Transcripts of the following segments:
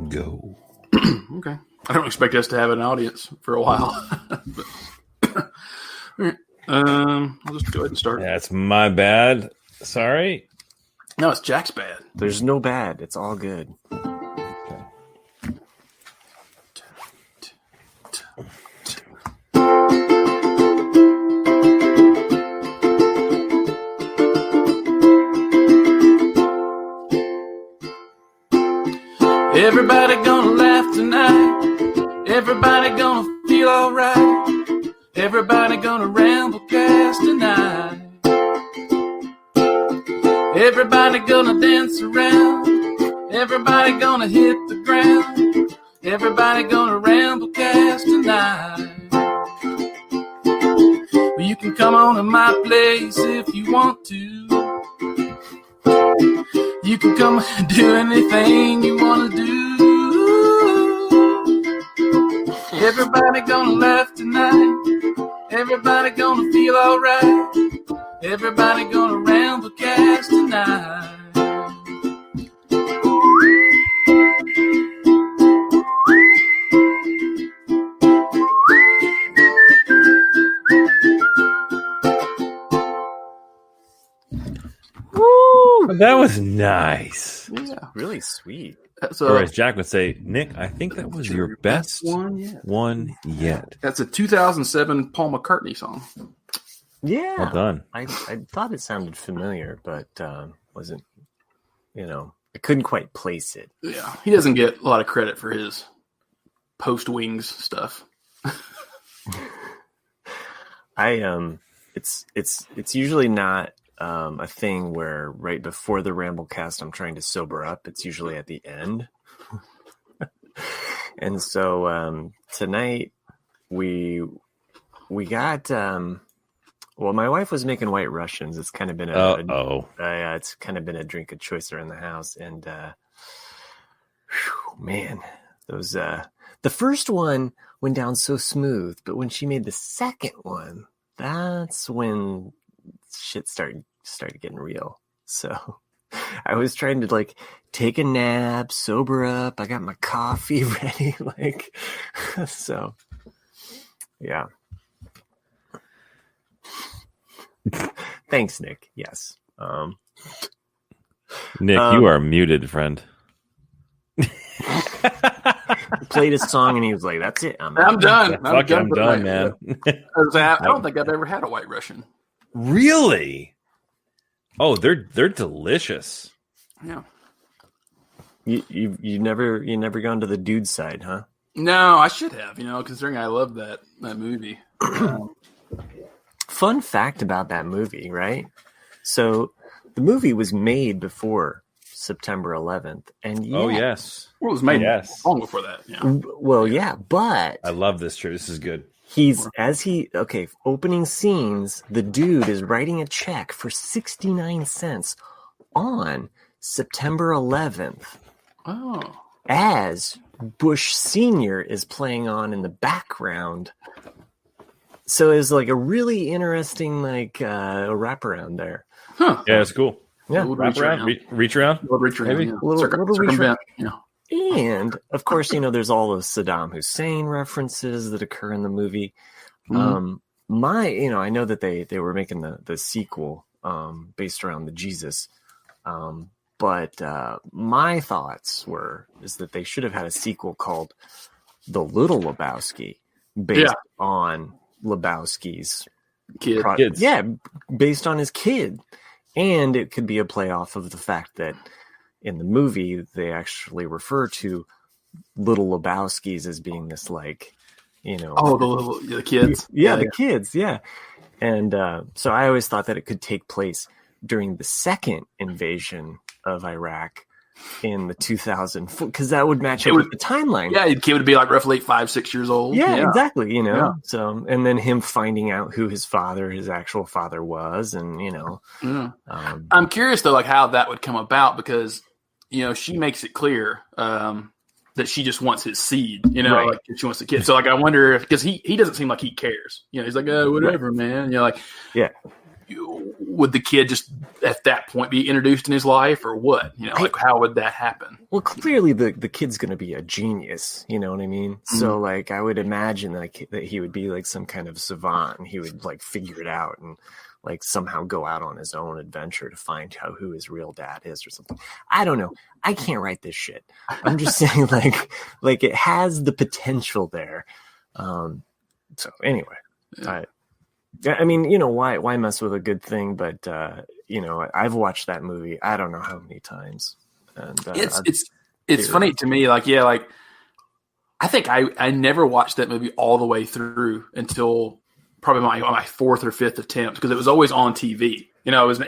go. Okay. I don't expect us to have an audience for a while. But, all right. I'll just go ahead and start. That's my bad. Sorry. No, it's Jack's bad. There's no bad. It's all good. Everybody gonna laugh tonight. Everybody gonna feel alright. Everybody gonna Ramblecast tonight. Everybody gonna dance around. Everybody gonna hit the ground. Everybody gonna Ramblecast tonight. Well, you can come on to my place if you want to. You can come and do anything you want to do. Everybody gonna laugh tonight. Everybody gonna feel alright. Everybody gonna Ramblecast tonight. Woo! That was nice. Yeah, Really sweet. Or as Jack would say, Nick, I think that was your best one yet. That's a 2007 Paul McCartney song. Yeah. Well done. I thought it sounded familiar, but wasn't, I couldn't quite place it. Yeah, he doesn't get a lot of credit for his post-Wings stuff. It's usually not a thing where right before the Ramblecast I'm trying to sober up. It's usually at the end. And so tonight we got my wife was making White Russians. It's kind of been it's kind of been a drink of choice around the house, and man, those the first one went down so smooth, but when she made the second one, that's when shit started getting real. So I was trying to take a nap, sober up. I got my coffee ready, so yeah. Thanks, Nick. Yes. Nick, you are muted, friend. Played a song and he was like, "That's it. I'm done. I'm done, man." I don't think I've ever had a White Russian. Really? Oh, they're delicious. Yeah. You never gone to the dude side, huh? No, I should have. Considering I love that movie. Fun fact about that movie, right? So the movie was made before September 11th, and oh yes, well, it was made long before that. Yeah. Well, yeah, but I love this trip. This is good. Opening scenes, the dude is writing a check for 69 cents on September 11th. Oh. As Bush Sr. is playing on in the background. So it's a really interesting wraparound there. Huh. Yeah, it's cool. Yeah. Wrap around, reach around. Reach around. Maybe. Yeah. Little reach around. Yeah. And of course, there's all the Saddam Hussein references that occur in the movie. Mm-hmm. I know that they were making the sequel based around the Jesus. But my thoughts is that they should have had a sequel called The Little Lebowski based on Lebowski's kids. Yeah, based on his kid. And it could be a play off of the fact that in the movie, they actually refer to little Lebowskis as being this the kids. The kids. Yeah. And so I always thought that it could take place during the second invasion of Iraq in the 2004, because that would match up with the timeline. Yeah, the kid would be roughly 5-6 years old. Yeah, exactly. So, and then him finding out who his actual father was, and I'm curious though, how that would come about, because she makes it clear that she just wants his seed. Right. She wants the kid. So I wonder if, because he doesn't seem like he cares. He's like, oh, whatever, man. Yeah. would the kid just at that point be introduced in his life, or what? Like how would that happen? Well, clearly the kid's going to be a genius. You know what I mean? Mm-hmm. So like I would imagine that he would be like some kind of savant, and he would like figure it out and like somehow go out on his own adventure to find out who his real dad is or something. I don't know. I can't write this shit. I'm just saying like it has the potential there. So anyway, I mean, why mess with a good thing? But I've watched that movie I don't know how many times, and it's funny to me. Like I think I never watched that movie all the way through until probably my fourth or fifth attempt, because it was always on TV.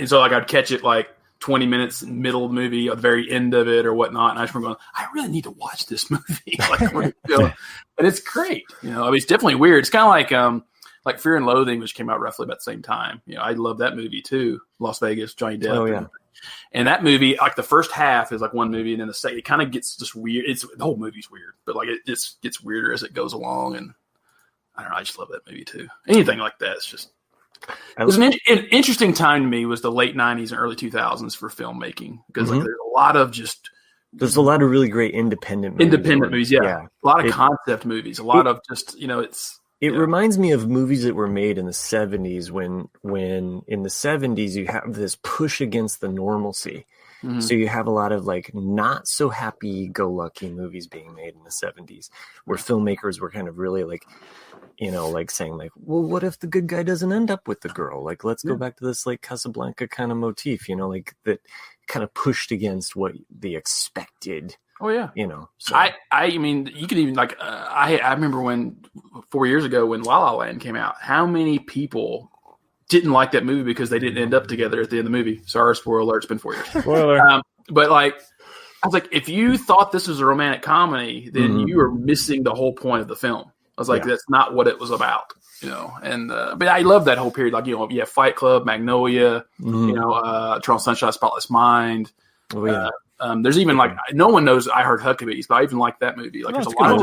So like I'd catch it like 20 minutes in the middle of the movie, at the very end of it or whatnot, and I just remember going, I really need to watch this movie. And it's great. It's definitely weird. It's kind of like Fear and Loathing, which came out roughly about the same time. I love that movie too. Las Vegas, Johnny Depp. Oh yeah. And that movie, like the first half is like one movie, and then the second, it kind of gets just weird. The whole movie's weird, but like it just gets weirder as it goes along. And I don't know. I just love that movie too. Anything like that, it was an interesting time to me. Was the late '90s and early 2000s for filmmaking, because like there's a lot of really great independent movies. Yeah. A lot of concept movies. A lot of just It reminds me of movies that were made in the 70s when in the 70s you have this push against the normalcy. Mm-hmm. So you have a lot of like not so happy-go-lucky movies being made in the 70s, where filmmakers were kind of really like, like saying like, well, what if the good guy doesn't end up with the girl? Like, let's go back to this like Casablanca kind of motif, like that kind of pushed against what the expected. Oh yeah, So. I mean, you could even like I remember when 4 years ago when La La Land came out, how many people didn't like that movie because they didn't end up together at the end of the movie. Sorry, spoiler alert, it's been 4 years. Spoiler. But like, I was like, if you thought this was a romantic comedy, then you were missing the whole point of the film. I was like, that's not what it was about, And but I love that whole period. Like, Fight Club, Magnolia, Eternal Sunshine, Spotless Mind. Oh yeah. There's even like no one knows I Heart Huckabees, but I even like that movie. Like there's a lot of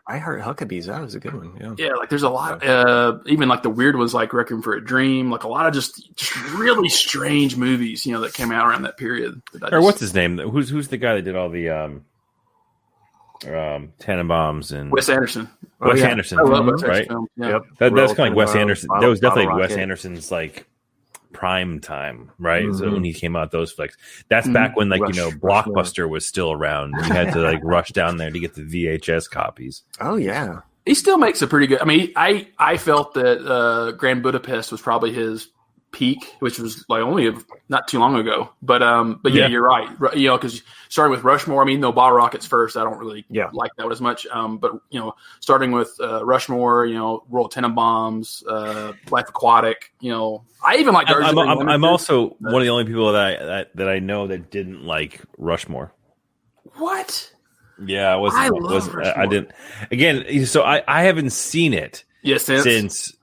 I Heart Huckabees. That was a good one. Yeah, like there's a lot. Even like the weird ones, like Requiem for a Dream. Like a lot of just really strange movies, that came out around that period. What's his name? Who's the guy that did all the Tannenbaums and Wes Anderson? Wes Anderson, I love Wes right? Anderson. Yeah. Yep. That's kind of like Wes Anderson. That was definitely Wes Anderson's like prime time, right? So when he came out, those flicks, that's back when Blockbuster was still around. You had to like rush down there to get the VHS copies. Oh yeah, he still makes a pretty good. I mean, I felt that Grand Budapest was probably his peak, which was like only not too long ago. But yeah, you're right. Because starting with Rushmore, I mean, no, Bottle Rockets first. I don't really like that one as much. But starting with Rushmore, Royal Tenenbaums, Life Aquatic. I even like. I'm also one of the only people that I know that didn't like Rushmore. What? Yeah, I wasn't. I didn't. Again, so I haven't seen it. Since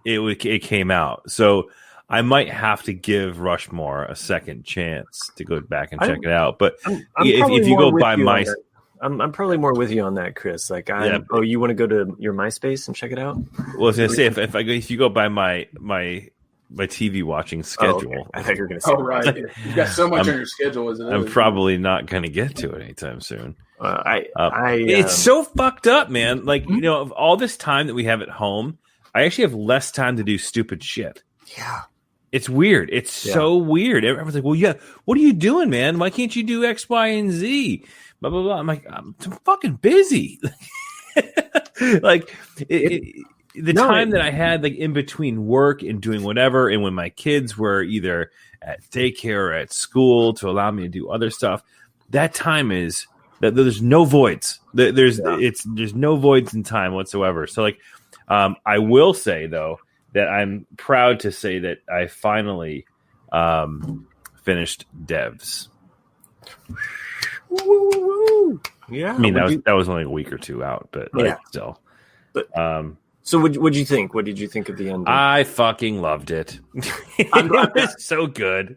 it came out. So I might have to give Rushmore a second chance to go back and check it out. But if you go by my, I'm probably more with you on that, Chris. Like, you want to go to your MySpace and check it out? Well, I was gonna say if you go by my TV watching schedule, I thought you were gonna say. Oh right, you've got so much on your schedule, isn't it? I'm probably not gonna get to it anytime soon. It's so fucked up, man. Like of all this time that we have at home, I actually have less time to do stupid shit. Yeah. It's weird. It's so weird. Everyone's like, well, yeah, what are you doing, man? Why can't you do X, Y, and Z? Blah, blah, blah. I'm like, I'm fucking busy. Like, time that I had, like, in between work and doing whatever, and when my kids were either at daycare or at school to allow me to do other stuff, that time is that there's no voids. There's no voids in time whatsoever. So, like, I will say, though, that I'm proud to say that I finally finished Devs. Yeah, I mean that was only a week or two out, but still. But so what'd you think? What did you think of the ending? I fucking loved it. It was so good.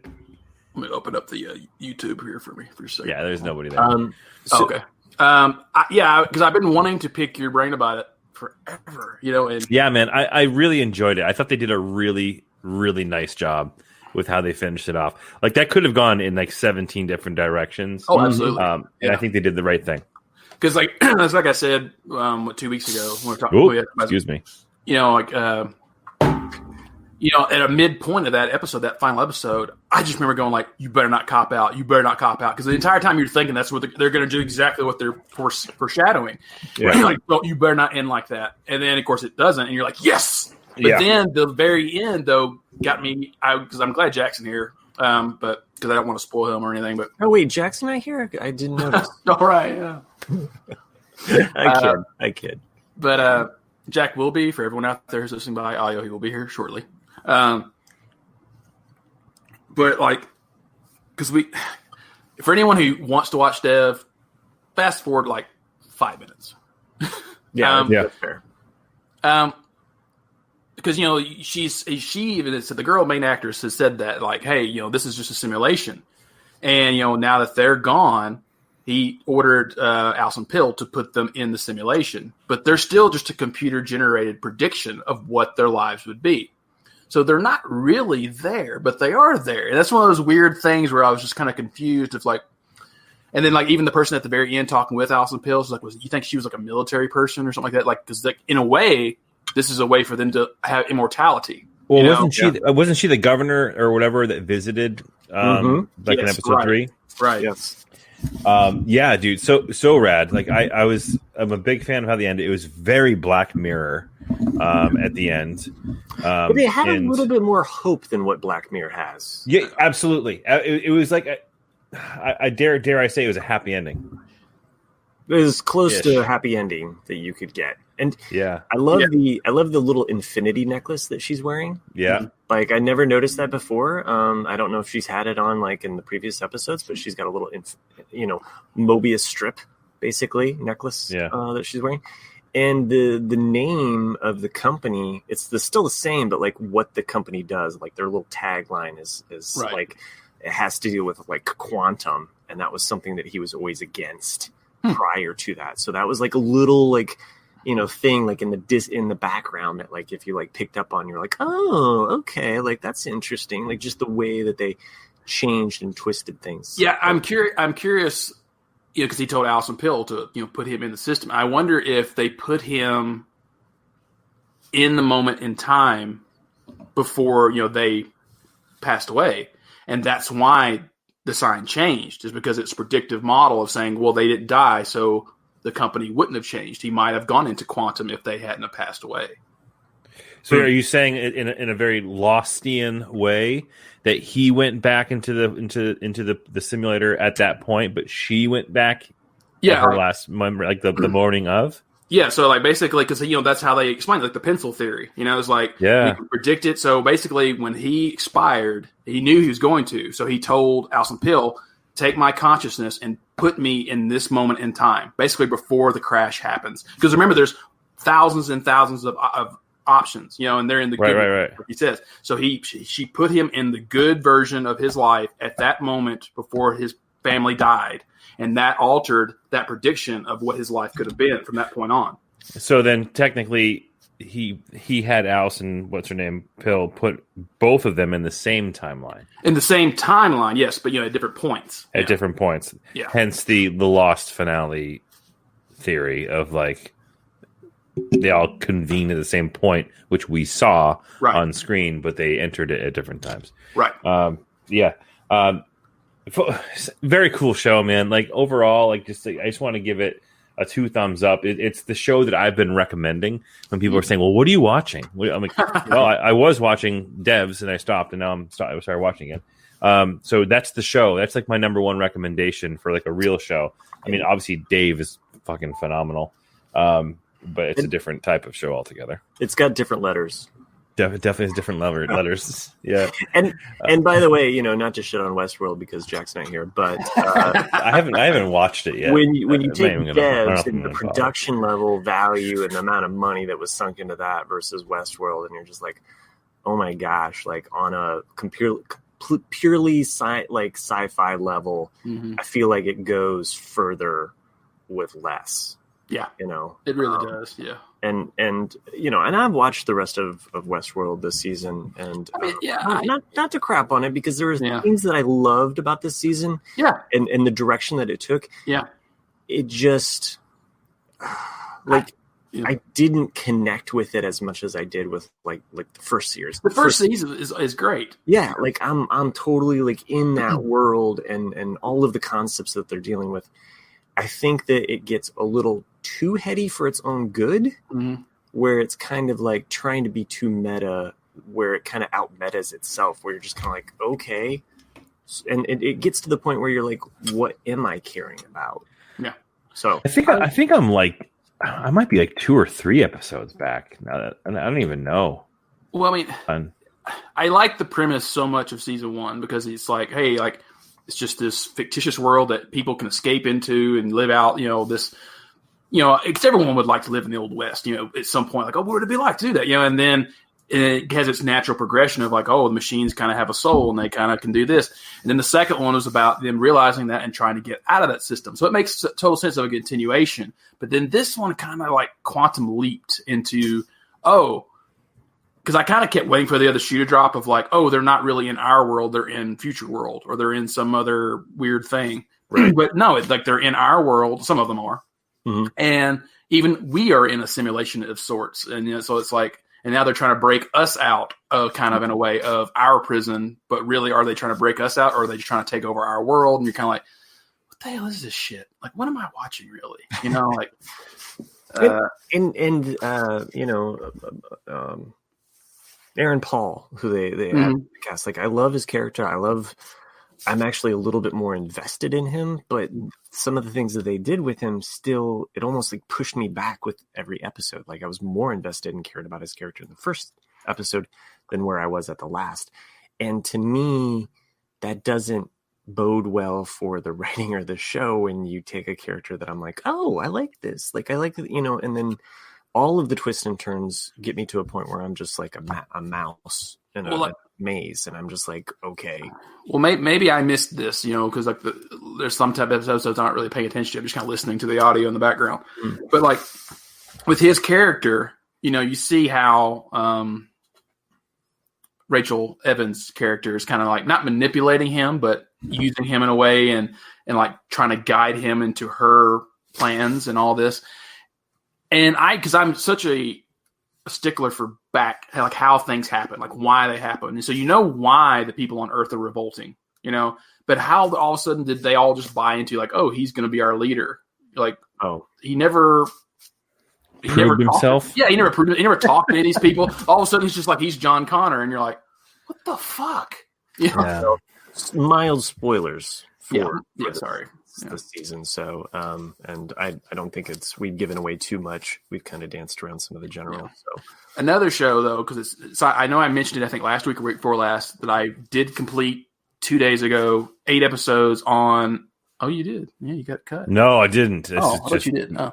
Let me open up the YouTube here for a second. Yeah, there's nobody there. Okay. Because I've been wanting to pick your brain about it forever, and yeah, man, I really enjoyed it. I thought they did a really, really nice job with how they finished it off. Like that could have gone in like 17 different directions. Oh, absolutely. And I think they did the right thing. Because like that's like I said 2 weeks ago when we were talking. Excuse me. You know, like at a midpoint of that episode, that final episode, I just remember going like, "You better not cop out. You better not cop out." Because the entire time you're thinking that's what they're going to do, exactly what they're foreshadowing. Yeah. You're like, "Well, you better not end like that." And then of course it doesn't, and you're like, "Yes." But then the very end though got me. Because I'm glad Jackson here, but because I don't want to spoil him or anything. But wait, Jackson not here? I didn't notice. All right, yeah. I kid. But Jack will be, for everyone out there who's listening by audio, he will be here shortly. But like, because for anyone who wants to watch Dev, fast forward like 5 minutes. That's fair. Because she even said, the girl main actress has said that like, hey, this is just a simulation, and now that they're gone, he ordered Alison Pill to put them in the simulation, but they're still just a computer generated prediction of what their lives would be. So they're not really there, but they are there. And that's one of those weird things where I was just kind of confused. It's like, and then like even the person at the very end talking with Alison Pill was like, you think she was like a military person or something like that? Like, because like in a way, this is a way for them to have immortality. Well, wasn't she the governor or whatever that visited in episode 3? Right. Yes. Yeah, dude. So rad. Like I'm a big fan of how the end. It was very Black Mirror at the end. But they had a little bit more hope than what Black Mirror has. Yeah, absolutely. It was like I dare I say it was a happy ending. It was close to a happy ending that you could get. And I love the little infinity necklace that she's wearing. Yeah. Like I never noticed that before. I don't know if she's had it on like in the previous episodes, but she's got a little Mobius strip basically necklace that she's wearing. And the name of the company, it's still the same, but like what the company does, like their little tagline is right. Like it has to deal with like quantum, and that was something that he was always against prior to that. So that was like a little like thing like in the background that like if you like picked up on, you're like, oh, okay, like that's interesting, like just the way that they changed and twisted things. Yeah, I'm curious. Because he told Alison Pill to put him in the system. I wonder if they put him in the moment in time before they passed away, and that's why the sign changed. Is because it's a predictive model of saying, well, they didn't die, so the company wouldn't have changed. He might have gone into quantum if they hadn't have passed away. So are you saying in a very Lostian way that he went back into the simulator at that point, but she went back at her last moment, like the morning of? Yeah, so like basically, because that's how they explain it, like the pencil theory. It's like we can predict it. So basically, when he expired, he knew he was going to. So he told Alison Pill, take my consciousness and put me in this moment in time, basically before the crash happens. Because remember, there's thousands and thousands of options, and they're in the good. Right. He says so. She put him in the good version of his life at that moment before his family died, and that altered that prediction of what his life could have been from that point on. So then, technically, he had Alison, what's her name, Pill, put both of them in the same timeline. In the same timeline, yes, but at different points. At different points. Yeah. Hence the lost finale theory of like. They all convene at the same point, which we saw on screen, but they entered it at different times. Right. Very cool show, man. Like overall, I just want to give it a 2 thumbs up. It's the show that I've been recommending when people are saying, "Well, what are you watching?" I'm like, "Well, I was watching Devs, and I stopped, and now I started watching it." So that's the show. That's like my number one recommendation for like a real show. I mean, obviously Dave is fucking phenomenal. But it's a different type of show altogether. It's got different letters. Definitely has different letters. Yeah. And by the way, not to shit on Westworld because Jack's not here, but I haven't watched it yet. When you take Devs and the production level value and the amount of money that was sunk into that versus Westworld, and you're just like, oh my gosh, like on a purely sci-fi level, I feel like it goes further with less. Yeah, you know, it really does. Yeah, and you know, and I've watched the rest of Westworld this season, and I mean, not to crap on it, because there was things that I loved about this season. Yeah, and the direction that it took. Yeah, it just I didn't connect with it as much as I did with like the first series. The first season is great. Yeah, like I'm totally like in that world and all of the concepts that they're dealing with. I think that it gets a little too heady for its own good, where it's kind of like trying to be too meta, where it kind of out metas itself, where you're just kind of like, okay. And it gets to the point where you're like, what am I caring about? Yeah. So I think I'm like, I might be like 2 or 3 episodes back now. I don't even know. Well, I mean, I like the premise so much of season 1 because it's like, hey, like it's just this fictitious world that people can escape into and live out, you know, this, you know, because everyone would like to live in the Old West, you know, at some point, like, oh, what would it be like to do that? You know, and then it has its natural progression of like, oh, the machines kind of have a soul and they kind of can do this. And then the second one was about them realizing that and trying to get out of that system. So it makes total sense of a continuation. But then this one kind of like quantum leaped into, because I kind of kept waiting for the other shoe to drop of like, oh, they're not really in our world. They're in future world, or they're in some other weird thing. Right. But no, it's like they're in our world. Some of them are. Mm-hmm. And even we are in a simulation of sorts. And you know, so it's like, and now they're trying to break us out of kind of in a way of our prison, but really are they trying to break us out, or are they just trying to take over our world? And you're kind of like, what the hell is this shit? Like, what am I watching really? You know, like, you know, Aaron Paul, who they have cast, like I love his character. I'm actually a little bit more invested in him, but some of the things that they did with him still, it almost like pushed me back with every episode. Like I was more invested and cared about his character in the first episode than where I was at the last. And to me, that doesn't bode well for the writing or the show when you take a character that I'm like, oh, I like this. Like I like, you know, and then all of the twists and turns get me to a point where I'm just like a mouse in a maze, and I'm just like, okay. Well, maybe I missed this, you know, because like there's some type of episodes I'm not really paying attention to. I'm just kind of listening to the audio in the background. But like with his character, you know, you see how Rachel Evans' character is kind of like not manipulating him, but using him in a way and like trying to guide him into her plans and all this. And because I'm such a stickler for like how things happen, like why they happen. And so you know why the people on Earth are revolting, you know, but how all of a sudden did they all just buy into like, oh, he's going to be our leader? Like, oh, he never proved himself. He never talked to any of these people. All of a sudden he's just like, he's John Connor. And you're like, what the fuck? You know? Yeah. So, mild spoilers for sorry. This season. So, and I don't think we've given away too much. We've kind of danced around some of the general. Yeah. So another show though, because I know I mentioned it, I think last week or week before last, that I did complete 2 days ago, 8 episodes on. Oh, you did? Yeah, you got cut. No, I didn't. I thought you did. No.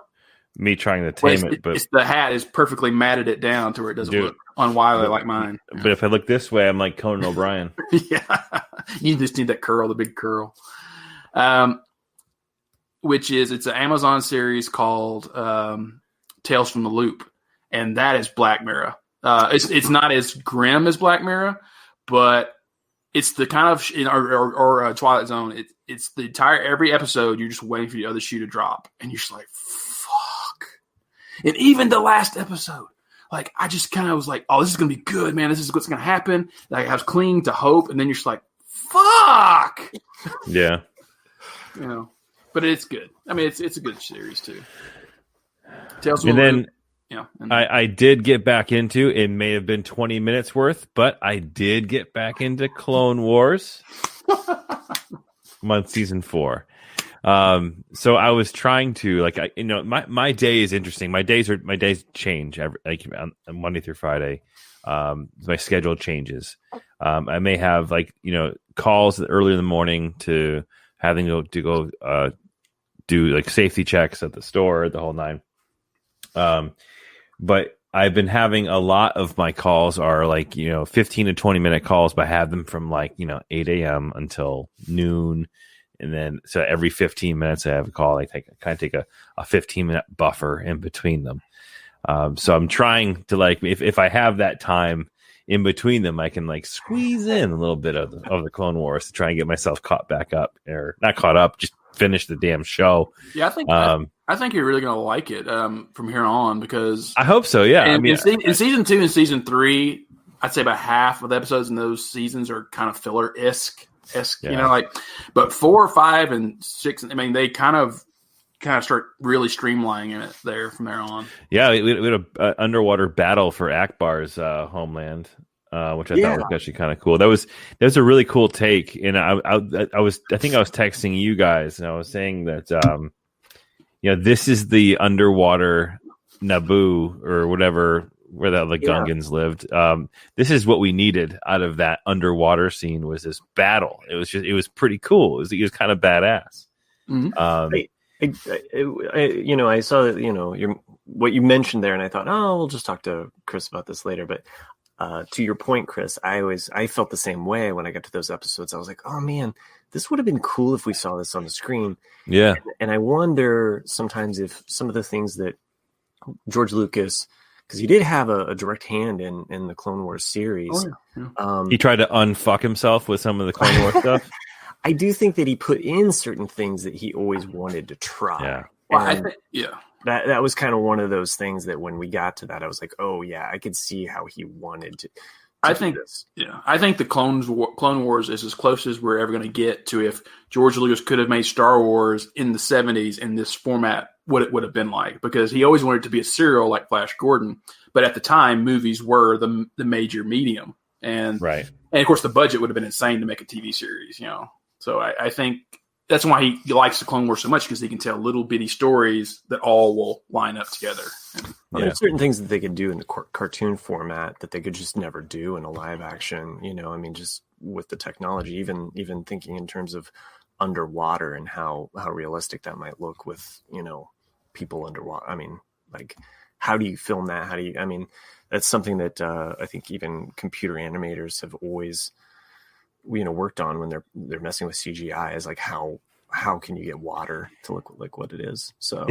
Me trying to tame it, but it's the hat is perfectly matted it down to where it doesn't look unwily like mine. But if I look this way, I'm like Conan O'Brien. Yeah, you just need that curl, the big curl. It's an Amazon series called Tales from the Loop, and that is Black Mirror. It's not as grim as Black Mirror, but it's the kind of or Twilight Zone. It's the entire every episode you're just waiting for the other shoe to drop, and you're just like, fuck. And even the last episode, like I just kind of was like, oh, this is gonna be good, man. This is what's gonna happen. Like I was clinging to hope, and then you're just like, fuck. Yeah, you know. But it's good. I mean, it's a good series too. And then I did get back into, it may have been 20 minutes worth, but I did get back into Clone Wars. I'm on season 4. So I was trying to my day is interesting. My days change on Monday through Friday. My schedule changes. I may have calls early in the morning to having to go do like safety checks at the store, the whole 9. But I've been having a lot of my calls are 15 to 20 minute calls, but I have them from 8 a.m. until noon and then so every 15 minutes I have a call. I kind of take a 15-minute buffer in between them. So I'm trying to like if I have that time in between them, I can like squeeze in a little bit of the Clone Wars to try and get myself caught back up, or not caught up, just finish the damn show. Yeah, I think you're really gonna like it from here on, because I hope so. Yeah, in season 2 and season 3, I'd say about half of the episodes in those seasons are kind of filler-esque, but 4, 5, and 6. I mean, they kind of start really streamlining it there from there on. Yeah, we had an underwater battle for Akbar's homeland, which I thought was actually kind of cool. That was a really cool take, and I think I was texting you guys, and I was saying that this is the underwater Naboo or whatever, where the Gungans lived. This is what we needed out of that underwater scene, was this battle. It was pretty cool. It was kind of badass. Mm-hmm. I saw that, what you mentioned there, and I thought, we'll just talk to Chris about this later. But to your point, Chris, I felt the same way when I got to those episodes. I was like, oh man, this would have been cool if we saw this on the screen. Yeah. And I wonder sometimes if some of the things that George Lucas, because he did have a direct hand in the Clone Wars series. Oh, yeah. He tried to unfuck himself with some of the Clone Wars stuff. I do think that he put in certain things that he always wanted to try. Yeah. Well, That was kind of one of those things that when we got to that, I was like, oh yeah, I could see how he wanted to do this. Yeah, I think the Clone Wars is as close as we're ever going to get to if George Lucas could have made Star Wars in the 70s in this format, what it would have been like, because he always wanted it to be a serial like Flash Gordon, but at the time, movies were the major medium, and of course the budget would have been insane to make a TV series, So I think that's why he likes the Clone Wars so much, because he can tell little bitty stories that all will line up together. There's certain things that they could do in the cartoon format that they could just never do in a live action. Just with the technology, even thinking in terms of underwater and how realistic that might look with people underwater. How do you film that? That's something that I think even computer animators have always worked on when they're messing with CGI, is like how can you get water to look like what it is? So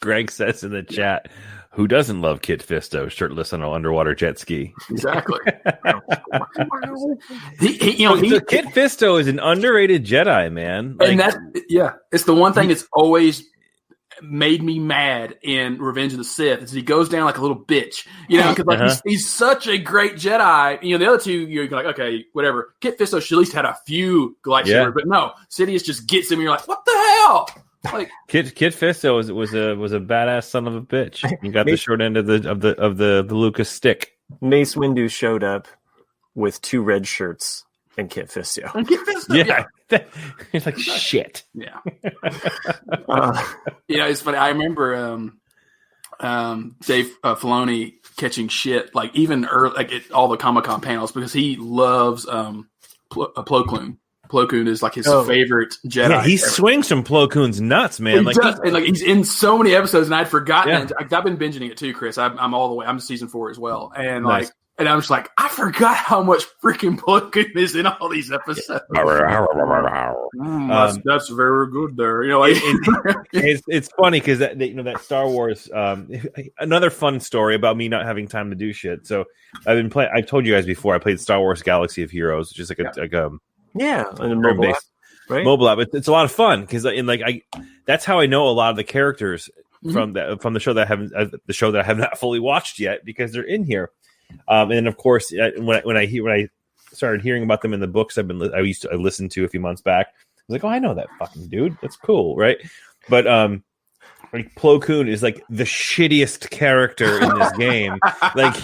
Greg says in the chat, who doesn't love Kit Fisto shirtless on an underwater jet ski? Exactly. Kit Fisto is an underrated Jedi, man. And it's the one thing that's always made me mad in Revenge of the Sith is he goes down like a little bitch, because he's such a great Jedi. The other two, you're like, okay, whatever. Kit Fisto should at least had a few lightsabers, but no, Sidious just gets him, and you're like, what the hell? Like Kit Fisto was a badass son of a bitch. He got the short end of the Lucas stick. Mace Windu showed up with 2 red shirts and Kit Fisto. Yeah. It's like shit. Yeah. It's funny. I remember Dave Filoni catching shit like even early, like at all the Comic-Con panels, because he loves Plo Koon. Plo Koon is like his favorite Jedi. Yeah, he swings some Plo Koon's nuts, man. He's in so many episodes, and I'd forgotten. Yeah. I've been binging it too, Chris. I'm all the way. I'm season 4 as well, and nice. And I'm just like, I forgot how much freaking Plo Koon is in all these episodes. That's very good there. It's funny because that Star Wars. Another fun story about me not having time to do shit. So I've been playing. I've told you guys before. I played Star Wars Galaxy of Heroes, which is like a mobile app, right? Mobile app. It's a lot of fun because that's how I know a lot of the characters from the show that I have not fully watched yet, because they're in here. And then of course, when I started hearing about them in the books I listened to a few months back, I was like, oh, I know that fucking dude. That's cool, right? But Plo Koon is like the shittiest character in this game. Like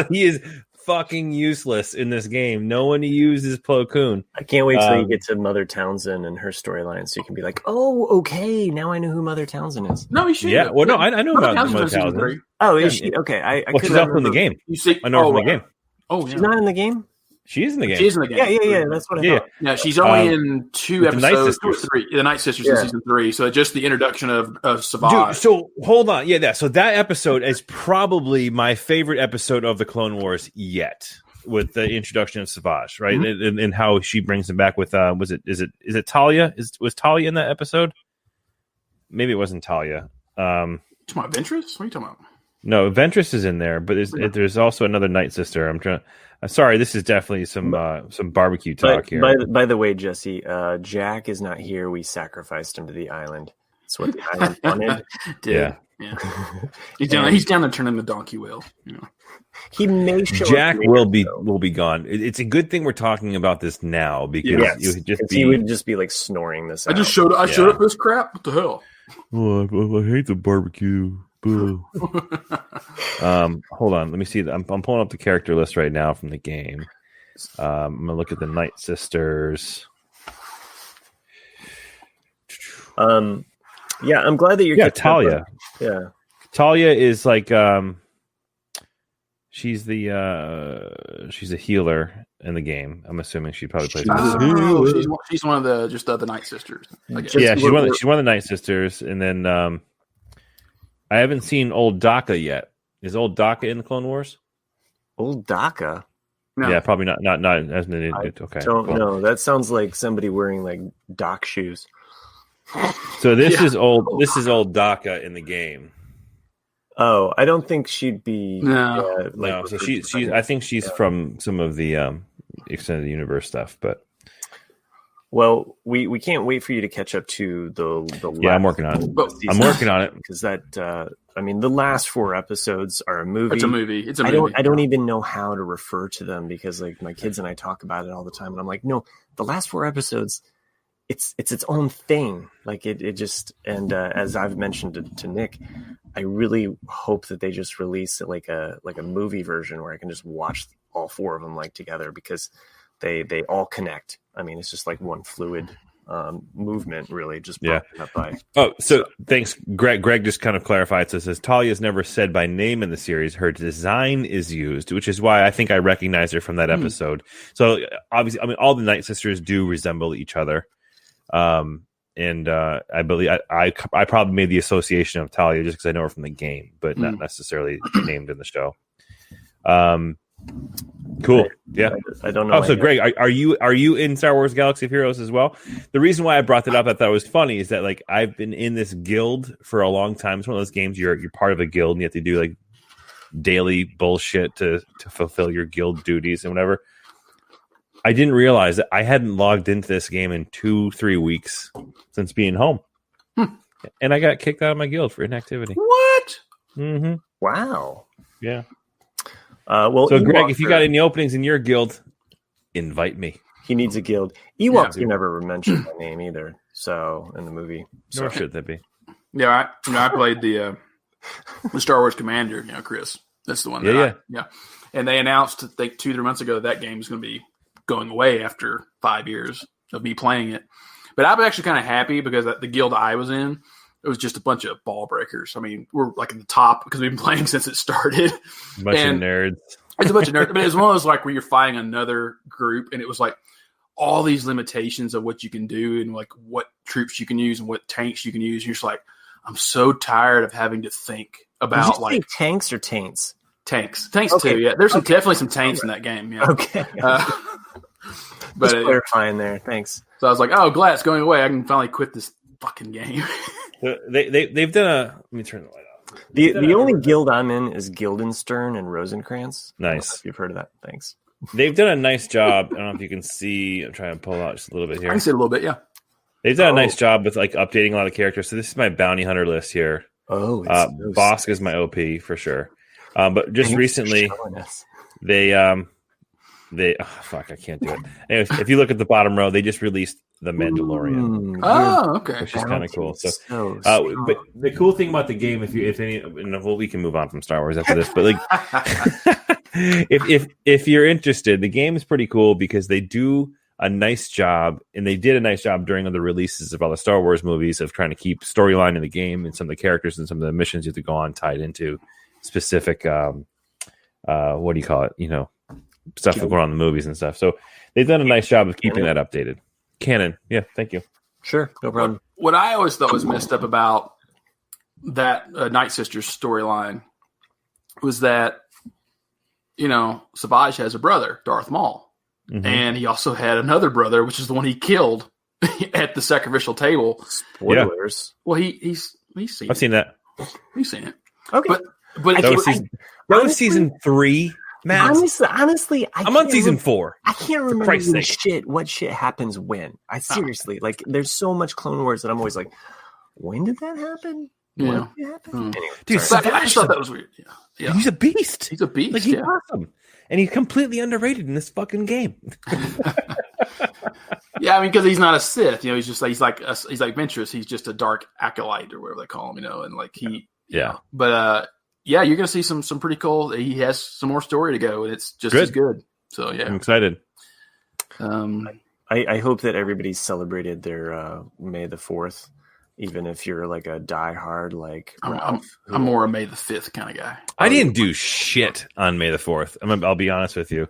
he is fucking useless in this game. No one uses Plo Koon. I can't wait till you get to Mother Townsend and her storyline, so you can be like, oh, okay, now I know who Mother Townsend is. No, he should. Yeah, well, no, I know about Mother Townsend. Oh, is she? Okay, she's also in the game. I know her from the game. Oh, yeah. She's not in the game? She is in the game. She's in the game. Yeah. That's what I thought. Yeah, she's only in 2 episodes. The Night Sisters in season 3. So just the introduction of Savage. Dude, so hold on. Yeah, so that episode is probably my favorite episode of the Clone Wars yet. with the introduction of Savage, right? And how she brings him back with is it Talia? Was Talia in that episode? Maybe it wasn't Talia. You talking about Ventress? What are you talking about? No, Ventress is in there, but there's also another Night Sister. I'm sorry, this is definitely some barbecue talk here. By the way, Jesse, Jack is not here. We sacrificed him to the island. That's what the island wanted. Yeah. He's down there turning the donkey wheel. You know. He may show Jack up later, will be gone. It's a good thing we're talking about this now because he would just be like snoring this. I showed up this crap. What the hell? Oh, I hate the barbecue. Boo. Hold on. Let me see. I'm pulling up the character list right now from the game. I'm gonna look at the Night Sisters. Yeah, I'm glad that you're. Talia. Yeah, Talia is like she's a healer in the game. I'm assuming she probably plays. She's one of the Night Sisters. Yeah, she's one of the Night Sisters, and then I haven't seen old Daka yet. Is old Daka in the Clone Wars? Old Daka? No. Yeah, probably not as an okay. Don't know. That sounds like somebody wearing like dock shoes. So this is old Daka in the game. Oh, I don't think she'd be. No, no. So she's. I think she's from some of the extended universe stuff, but. Well, we can't wait for you to catch up to the. Yeah, I'm working on it. I'm working on it because that. I mean, the last 4 episodes are a movie. It's a movie. I don't even know how to refer to them because like my kids and I talk about it all the time, and I'm like, no, the last 4 episodes. It's its own thing. Like it just, and as I've mentioned to Nick, I really hope that they just release like a movie version where I can just watch all 4 of them like together because they all connect. I mean, it's just like one fluid movement, really. Just broken up by. Oh, so thanks, Greg. Greg just kind of clarified. So it says Talia is never said by name in the series. Her design is used, which is why I think I recognize her from that episode. So obviously, I mean, all the Night Sisters do resemble each other. And I believe I probably made the association of Talia just because I know her from the game, but not necessarily named in the show. Cool. Yeah. I don't know. Oh, so Greg, are you in Star Wars Galaxy of Heroes as well? The reason why I brought that up, I thought it was funny, is that like I've been in this guild for a long time. It's one of those games you're part of a guild and you have to do like daily bullshit to fulfill your guild duties and whatever. I didn't realize that I hadn't logged into this game in 2-3 weeks since being home. And I got kicked out of my guild for inactivity. What? Mm-hmm. Wow. Yeah. Well, so Greg, if you got any openings in your guild, invite me. He needs a guild. Ewoks were never mentioned by name either. So in the movie, nor should that be. Yeah, I played the Star Wars Commander. You know, Chris. That's the one. Yeah. And they announced, I think 2-3 months ago, that game is going to be going away after 5 years of me playing it. But I was actually kind of happy because the guild I was in, it was just a bunch of ball breakers. I mean, we're like at the top because we've been playing since it started. A bunch of nerds. It's a bunch of nerds. But it was one of those like where you're fighting another group, and it was like all these limitations of what you can do and like what troops you can use and what tanks you can use. And you're just like, I'm so tired of having to think about like tanks or taints. Tanks too. Yeah, there's definitely some taints in that game. Yeah. Okay. But just clarifying there. Thanks. So I was like, oh, glad it's going away. I can finally quit this fucking game. They've done a. Let me turn the light off. The only guild I'm in is Guildenstern and Rosencrantz. Nice. If you've heard of that. Thanks. They've done a nice job. I don't know if you can see. I'm trying to pull out just a little bit here. I can see it a little bit. Yeah. They've done a nice job with like updating a lot of characters. So this is my bounty hunter list here. Oh, Bosk is my OP for sure. But just recently, they fuck, I can't do it. Anyways, if you look at the bottom row, they just released The Mandalorian. Oh, okay, which is kind of cool. So, but the cool thing about the game, we can move on from Star Wars after this. But like, if you're interested, the game is pretty cool because they do a nice job, and they did a nice job during the releases of all the Star Wars movies of trying to keep storyline in the game and some of the characters and some of the missions you have to go on tied into specific what do you call it? You know, stuff that's going on in the movies and stuff. So they've done a nice job of keeping that updated. Canon. Yeah, thank you. Sure, no problem. What I always thought was messed up about that Night Sisters storyline was that Savage has a brother, Darth Maul. Mhm. And he also had another brother, which is the one he killed at the sacrificial table. Spoilers. Well, he's seen I've seen that. He's seen it. Okay. But That was season 3, Matt. Honestly, I'm on season 4. I can't remember Christ's sake. what shit happens when. I seriously, like, there's so much Clone Wars that I'm always like, when did that happen? Yeah. When did it happen? Anyway, Dude, sorry. I just thought that was weird. Yeah. He's a beast. He's a beast. Like, he's awesome. And he's completely underrated in this fucking game. Yeah, I mean, because he's not a Sith. He's just he's like Ventress. He's just a dark acolyte or whatever they call him. And like he. Yeah. But yeah, you're gonna see some pretty cool. He has some more story to go, and it's just as good. So yeah, I'm excited. I hope that everybody's celebrated their May the 4th, even if you're like a diehard like I'm more a May the 5th kind of guy. I didn't do shit on May the 4th. I'll be honest with you.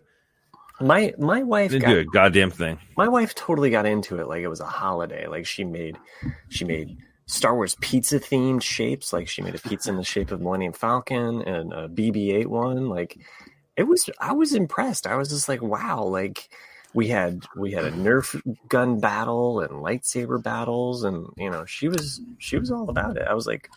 My wife Didn't do a goddamn thing. My wife totally got into it like it was a holiday. Like she made Star Wars pizza themed shapes. Like she made a pizza in the shape of Millennium Falcon and a BB-8 one. Like I was impressed. I was just like, wow. Like we had a Nerf gun battle and lightsaber battles, and she was all about it. I was like,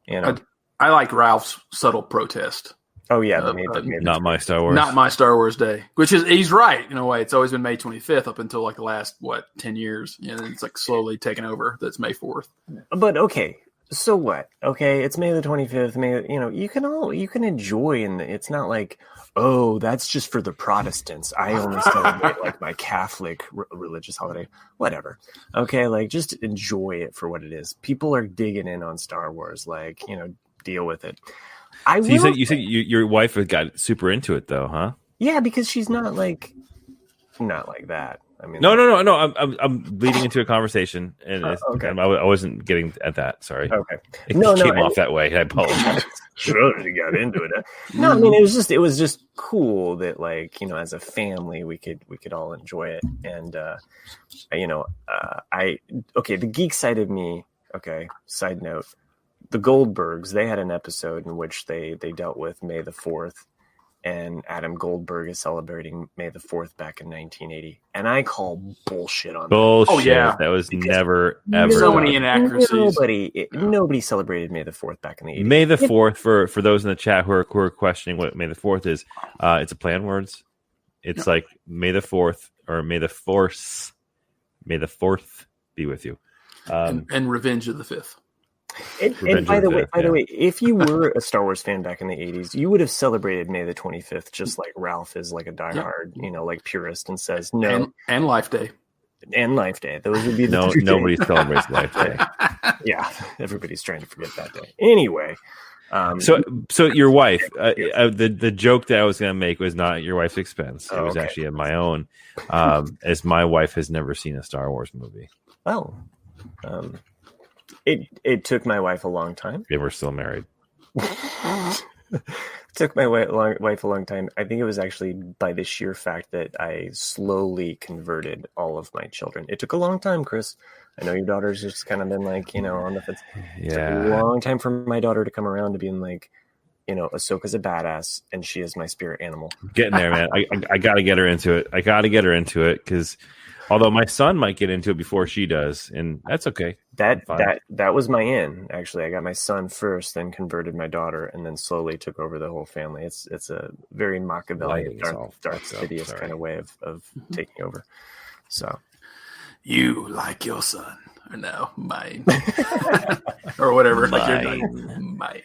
I like Ralph's subtle protest. Oh yeah, not my Star Wars. Not my Star Wars day. Which is he's right in a way. It's always been May 25th up until like the last 10 years. It's like slowly taken over. That's May 4th. But okay, so what? Okay, it's May the 25th. You can enjoy, and it's not like, oh, that's just for the Protestants. I only celebrate like my Catholic religious holiday. Whatever. Okay, like just enjoy it for what it is. People are digging in on Star Wars. Like deal with it. You said your wife got super into it though, huh? Yeah, because she's not like that. I mean, no. I'm leading into a conversation, and okay. I wasn't getting at that. Sorry. Okay. It came off that way. I apologize. Sure, you got into it. No, I mean it was just cool that like as a family we could all enjoy it, and the geek side of me. Okay, side note. The Goldbergs, they had an episode in which they dealt with May the 4th, and Adam Goldberg is celebrating May the 4th back in 1980. And I call bullshit on that. Bullshit. Oh, yeah. That was never, ever. So many inaccuracies. Nobody celebrated May the 4th back in the 80s. May the 4th, for those in the chat who are questioning what May the 4th is, it's a play on words. It's like May the 4th, or May the 4th be with you. And Revenge of the 5th. And by the way, if you were a Star Wars fan back in the 80s, you would have celebrated May the 25th, just like Ralph is like a diehard, like purist and says no. And Life Day. And Life Day. Those would be the nobody celebrates Life Day. Yeah, everybody's trying to forget that day. Anyway. So your wife, the joke that I was going to make was not at your wife's expense. It was actually at my own, as my wife has never seen a Star Wars movie. Oh, It took my wife a long time. Yeah, we're still married. It took my wife a long time. I think it was actually by the sheer fact that I slowly converted all of my children. It took a long time, Chris. I know your daughter's just kind of been like, on the fence. It took a long time for my daughter to come around to being like, Ahsoka's a badass and she is my spirit animal. Getting there, man. I got to get her into it. Because although my son might get into it before she does, and that's okay. That was my in. Actually, I got my son first, then converted my daughter, and then slowly took over the whole family. It's a very Machiavellian, Darth Sidious kind of way of taking over. So, you like your son, or no, mine, or whatever. Mine.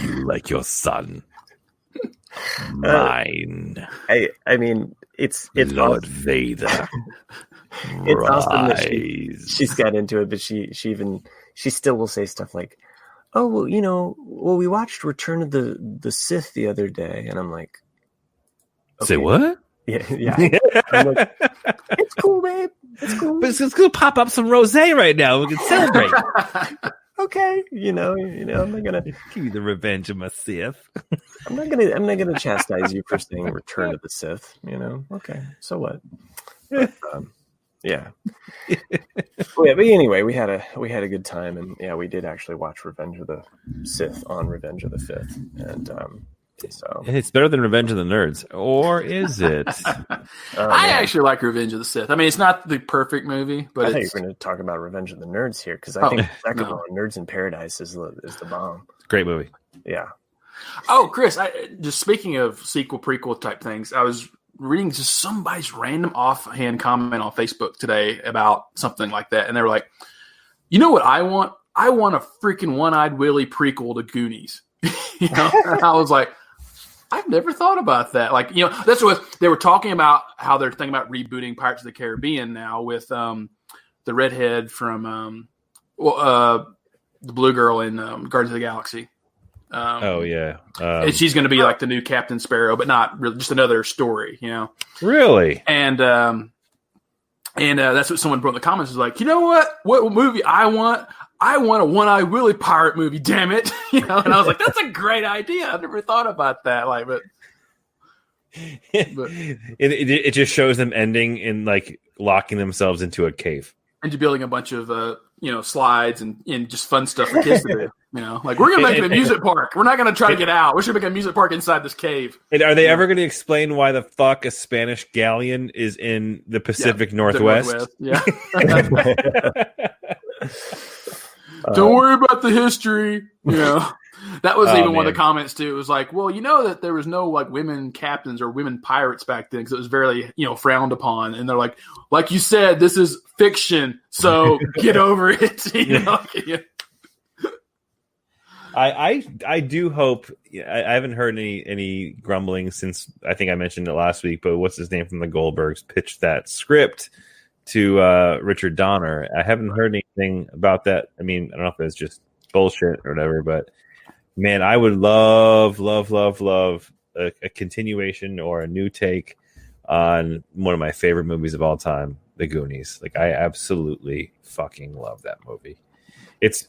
You like your son, mine. I mean, it's Lord awesome. Vader. It's awesome that she's got into it, but she still will say stuff like, "Oh, well, we watched Return of the Sith the other day," and I'm like, okay. Say what? Yeah. I'm like, it's cool, babe. It's cool. But it's gonna pop up some rosé right now. We can celebrate. Okay, I'm not gonna give you the revenge of my Sith. I'm not gonna chastise you for saying Return of the Sith. Okay, so what? But, yeah. But anyway, we had a good time, and we did actually watch Revenge of the Sith on Revenge of the 5th, and So It's better than Revenge of the Nerds, or is it? I actually like Revenge of the Sith. I mean, it's not the perfect movie, but I thought you were going to talk about Revenge of the Nerds here, because I think the second one, Nerds in Paradise, is the bomb. Great movie. Yeah. Oh, Chris, just speaking of sequel, prequel type things, I was reading just somebody's random offhand comment on Facebook today about something like that, and they were like, "You know what I want? I want a freaking One-Eyed Willie prequel to Goonies." You know, and I was like, I've never thought about that. Like, you know, that's what they were talking about, how they're thinking about rebooting Pirates of the Caribbean now with the redhead from the blue girl in Guardians of the Galaxy. And she's going to be like the new Captain Sparrow, but not really, just another story, you know. Really? And that's what someone brought in the comments, is like, you know what movie I want? I want a One-Eyed Willie pirate movie, damn it. You know, and I was like, that's a great idea. I've never thought about that. Like, but it just shows them ending in like locking themselves into a cave. And building a bunch of slides and just fun stuff for kids to do. You know, like, we're gonna make it a music park. We're not gonna try to get out. We're just gonna make a music park inside this cave. And are they ever going to explain why the fuck a Spanish galleon is in the Pacific Northwest? Yeah. Don't worry about the history. You know, that was even one of the comments too. It was like, well, you know that there was no like women captains or women pirates back then because it was very frowned upon. And they're like you said, this is fiction, so get over it. You know. Yeah. I do hope. I haven't heard any grumbling since I think I mentioned it last week. But what's his name from the Goldbergs pitched that script to Richard Donner. I haven't heard anything about that. I mean, I don't know if it's just bullshit or whatever, but man, I would love a continuation or a new take on one of my favorite movies of all time, The Goonies. Like, I absolutely fucking love that movie. It's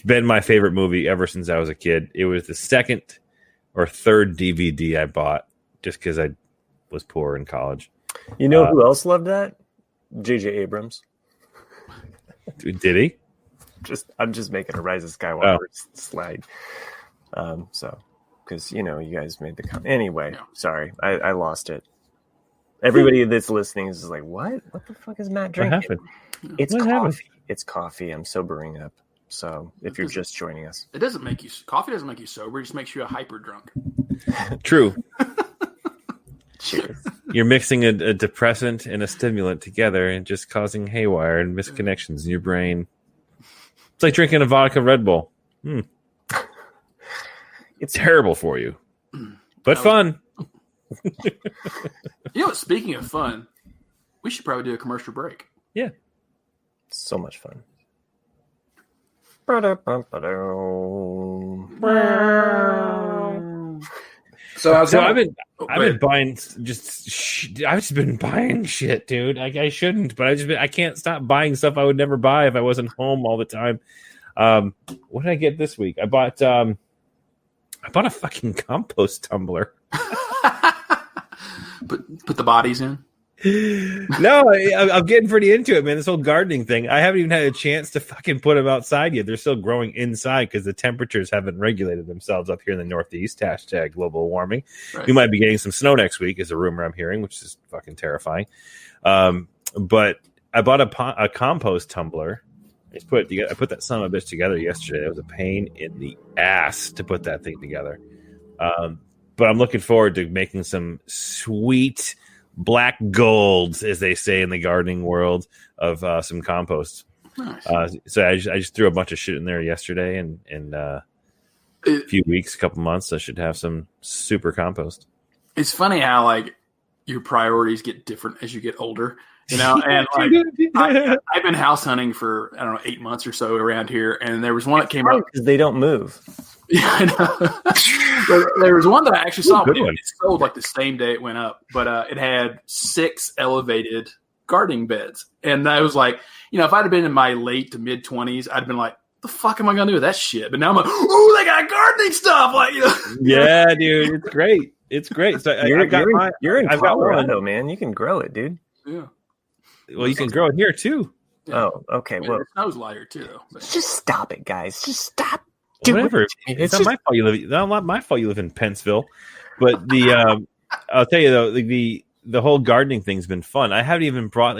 been my favorite movie ever since I was a kid. It was the second or third DVD I bought just because I was poor in college. You know who else loved that? J.J. Abrams. Did he? I'm just making a Rise of Skywalker slide. Because you guys made the comment. Anyway, sorry, I lost it. Everybody that's listening is like, "What? What the fuck is Matt drinking?" What happened? It's coffee. It's coffee. I'm sobering up. So if you're just joining us, coffee doesn't make you sober. It just makes you a hyper drunk. True. Cheers. You're mixing a depressant and a stimulant together and just causing haywire and misconnections in your brain. It's like drinking a vodka Red Bull. It's terrible for you, but fun. Speaking of fun, we should probably do a commercial break. Yeah. So much fun. So I've been buying I've just been buying shit, dude. I shouldn't, but I can't stop buying stuff I would never buy if I wasn't home all the time. What did I get this week? I bought a fucking compost tumbler. Put the bodies in. No, I'm getting pretty into it, man. This whole gardening thing. I haven't even had a chance to fucking put them outside yet. They're still growing inside because the temperatures haven't regulated themselves up here in the Northeast. # global warming. Right. We might be getting some snow next week, is a rumor I'm hearing, which is fucking terrifying. But I bought a compost tumbler. I put that son of a bitch together yesterday. It was a pain in the ass to put that thing together. But I'm looking forward to making some sweet black golds, as they say in the gardening world, of some compost. Nice. So I just threw a bunch of shit in there yesterday, and in a few weeks, a couple months, I should have some super compost. It's funny how like your priorities get different as you get older, and like I've been house hunting for 8 months or so around here, and there was one that came up because they don't move. Yeah, I know. There was one that I actually saw. It sold like the same day it went up, but it had 6 elevated gardening beds, and I was like, if I'd have been in my late to mid 20s, I'd have been like, "The fuck am I gonna do with that shit?" But now I'm like, "Oh, they got gardening stuff!" Like, Yeah, dude, it's great. It's great. So you're in Colorado, man. You can grow it, dude. Yeah. Well, you can grow it here too. Yeah. Oh, okay. Well, it snows lighter too. Though. Just stop it, guys. Just stop. whatever. It's not my fault you live. Not my fault you live in Pennsville. But I'll tell you though, the whole gardening thing's been fun. I haven't even brought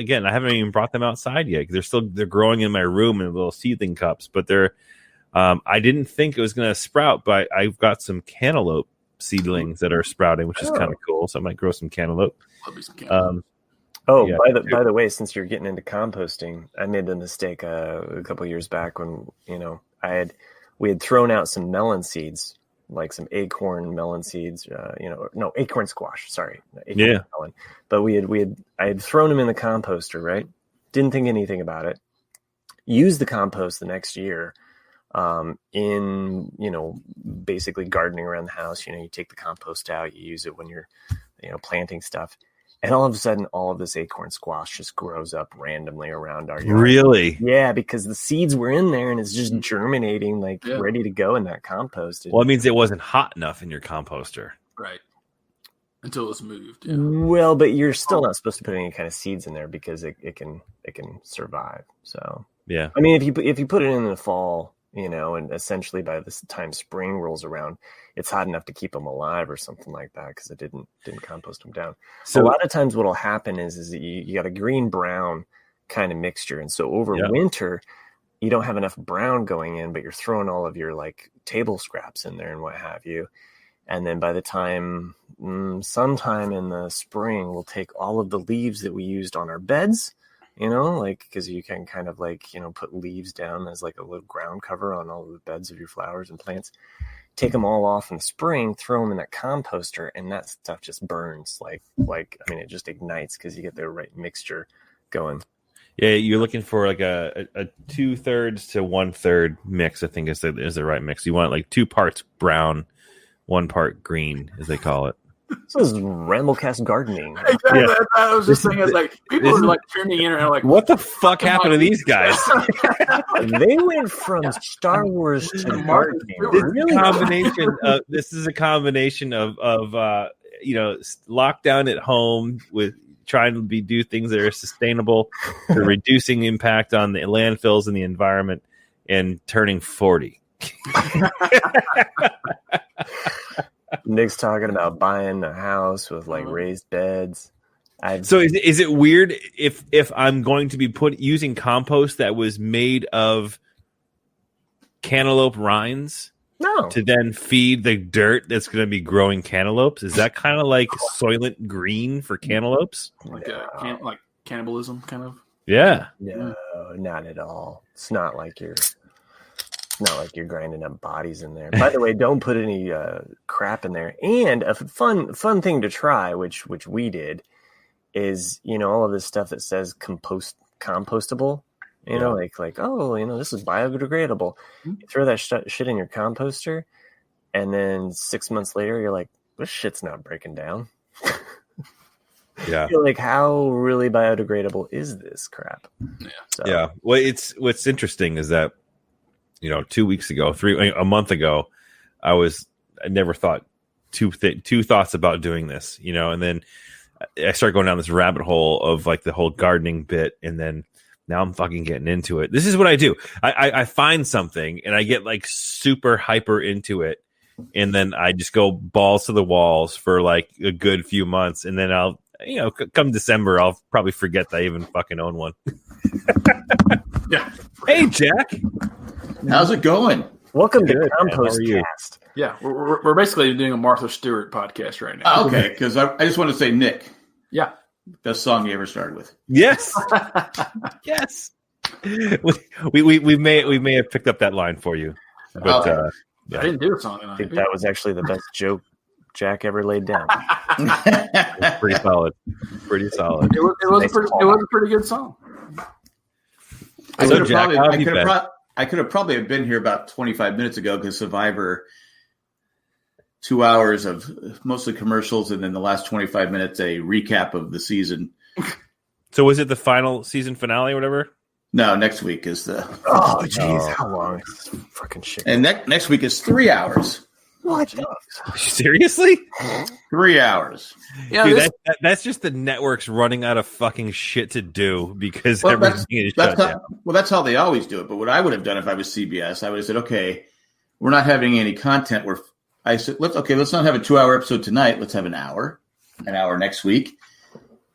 them outside yet. They're growing in my room in little seedling cups. But I didn't think it was going to sprout, but I've got some cantaloupe seedlings that are sprouting, which is kind of cool. So I might grow some cantaloupe. By the way, since you're getting into composting, I made the mistake a couple years back when we had thrown out some melon seeds, like some acorn melon seeds, acorn squash. Sorry, melon. But I had thrown them in the composter, right? Didn't think anything about it. Used the compost the next year. Basically gardening around the house. You take the compost out, you use it when you're planting stuff. And all of a sudden, all of this acorn squash just grows up randomly around our yard. Really? Yeah, because the seeds were in there and it's just germinating, ready to go in that compost. Well, it means it wasn't hot enough in your composter. Right. Until it's moved. Yeah. Well, but you're still not supposed to put any kind of seeds in there because it can survive. So, yeah. I mean, if you put it in the fall, and essentially by this time spring rolls around, it's hot enough to keep them alive or something like that because it didn't compost them down. So a lot of times what will happen is that you got a green brown kind of mixture, and so over winter you don't have enough brown going in, but you're throwing all of your table scraps in there and what have you, and then by the time sometime in the spring we'll take all of the leaves that we used on our beds. Because you can kind of put leaves down as a little ground cover on all of the beds of your flowers and plants. Take them all off in the spring, throw them in that composter, and that stuff just burns. It just ignites because you get the right mixture going. Yeah, you're looking for a 2/3 to 1/3 mix. I think is the right mix. You want 2 parts brown, 1 part green, as they call it. This is Ramblecast gardening. Exactly. Yeah. I was just saying, people are tuning in and are what the fuck happened to these guys? They went from Star Wars to gardening. This is a combination of lockdown at home with trying to do things that are sustainable, for reducing impact on the landfills and the environment, and turning 40. Nick's talking about buying a house with raised beds. So is it weird if I'm going to be using compost that was made of cantaloupe rinds to then feed the dirt that's going to be growing cantaloupes? Is that kind of like Soylent Green for cantaloupes? Like cannibalism, kind of? Yeah. No, not at all. It's not like you're grinding up bodies in there. By the way, don't put any crap in there. And a fun thing to try, which we did, is all of this stuff that says compostable. This is biodegradable. You throw that shit in your composter, and then 6 months later, you're like, this shit's not breaking down. Yeah. You're like, how really biodegradable is this crap? Yeah. So. Yeah. Well, what's interesting is that, 2 weeks ago, a month ago, I never thought two thoughts about doing this, and then I started going down this rabbit hole of the whole gardening bit. And then now I'm fucking getting into it. This is what I do. I find something and I get super hyper into it. And then I just go balls to the walls for a good few months. And then I'll, come December, I'll probably forget that I even fucking own one. Yeah. Hey, Jack. How's it going? Welcome to RCADCast. Yeah, we're basically doing a Martha Stewart podcast right now. Okay, because I just want to say, Nick. Yeah. Best song you ever started with. Yes. Yes. We may have picked up that line for you. But I didn't do a song. I think that was actually the best joke Jack ever laid down. Pretty solid. Pretty solid. It was a pretty good song. I could have probably been here about 25 minutes ago because Survivor, 2 hours of mostly commercials, and then the last 25 minutes, a recap of the season. So was it the final season finale or whatever? No, next week is the... Oh, jeez, how long is this fucking shit? And next week is 3 hours. What? Seriously? 3 hours. Yeah, dude, that's just the networks running out of fucking shit to do because everything is shut down. Well, that's how they always do it. But what I would have done if I was CBS, I would have said, okay, we're not having any content. I said, let's not have a 2-hour episode tonight. Let's have an hour next week,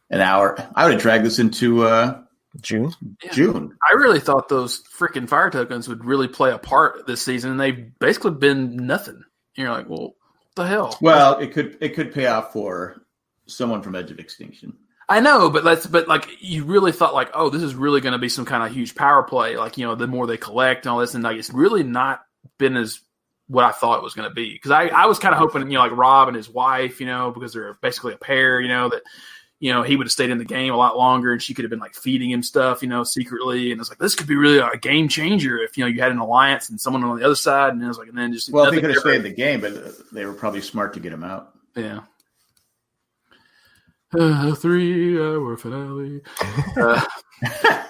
an hour. I would have dragged this into June. I really thought those freaking fire tokens would really play a part this season, and they've basically been nothing. And you're like, well, what the hell? Well, it could pay off for someone from Edge of Extinction. I know, but like you really thought like, oh, this is really going to be some kind of huge power play. Like, the more they collect and all this, and like it's really not been as what I thought it was going to be. Because I was kind of hoping, like Rob and his wife, because they're basically a pair, that. He would have stayed in the game a lot longer, and she could have been like feeding him stuff, secretly. And it's like, this could be really a game changer if, you had an alliance and someone on the other side. And it was like, and then just, well, they could have stayed in the game, but they were probably smart to get him out. Yeah. 3-hour finale.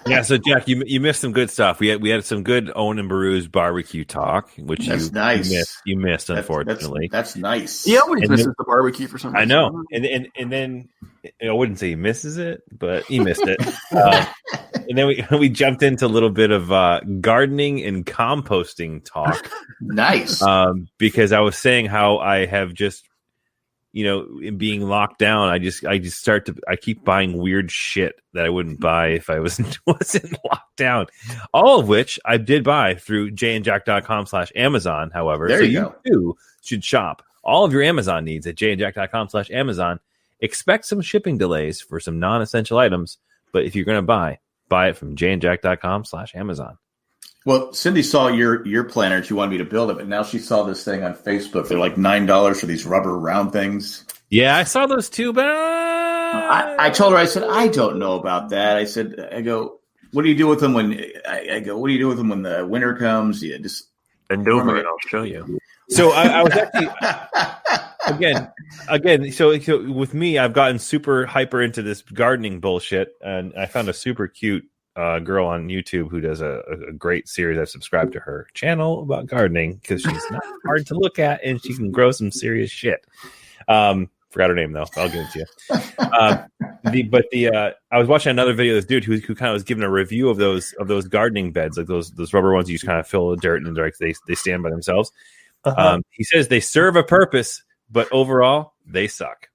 Yeah, so Jack, you missed some good stuff. We had some good Owen and Beru's barbecue talk, which that's nice. You missed, unfortunately. That's nice. He always misses the barbecue for some reason. I know, and then I wouldn't say he misses it, but he missed it. And then we jumped into a little bit of gardening and composting talk. Nice, because I was saying how I have just. In being locked down, I keep buying weird shit that I wouldn't buy if I wasn't locked down. All of which I did buy through jayandjack.com/Amazon. However, there you go. Too should shop all of your Amazon needs at jayandjack.com/Amazon. Expect some shipping delays for some non-essential items, but if you're going to buy it from jayandjack.com/Amazon. Well, Cindy saw your planner and she wanted me to build it, but now she saw this thing on Facebook. They're like $9 for these rubber round things. Yeah, I saw those too, but I told her, I said, I don't know about that. I go, what do you do with them when what do you do with them when the winter comes? Yeah, just bend over and I'll show you. So I was actually again. So with me, I've gotten super hyper into this gardening bullshit, and I found a super cute girl on YouTube who does a great series. I've subscribed to her channel about gardening because she's not hard to look at and she can grow some serious shit. Forgot her name though. I'll give it to you. I was watching another video of this dude who kind of was giving a review of those gardening beds, like those rubber ones you just kind of fill with dirt and they stand by themselves. He says they serve a purpose, but overall they suck.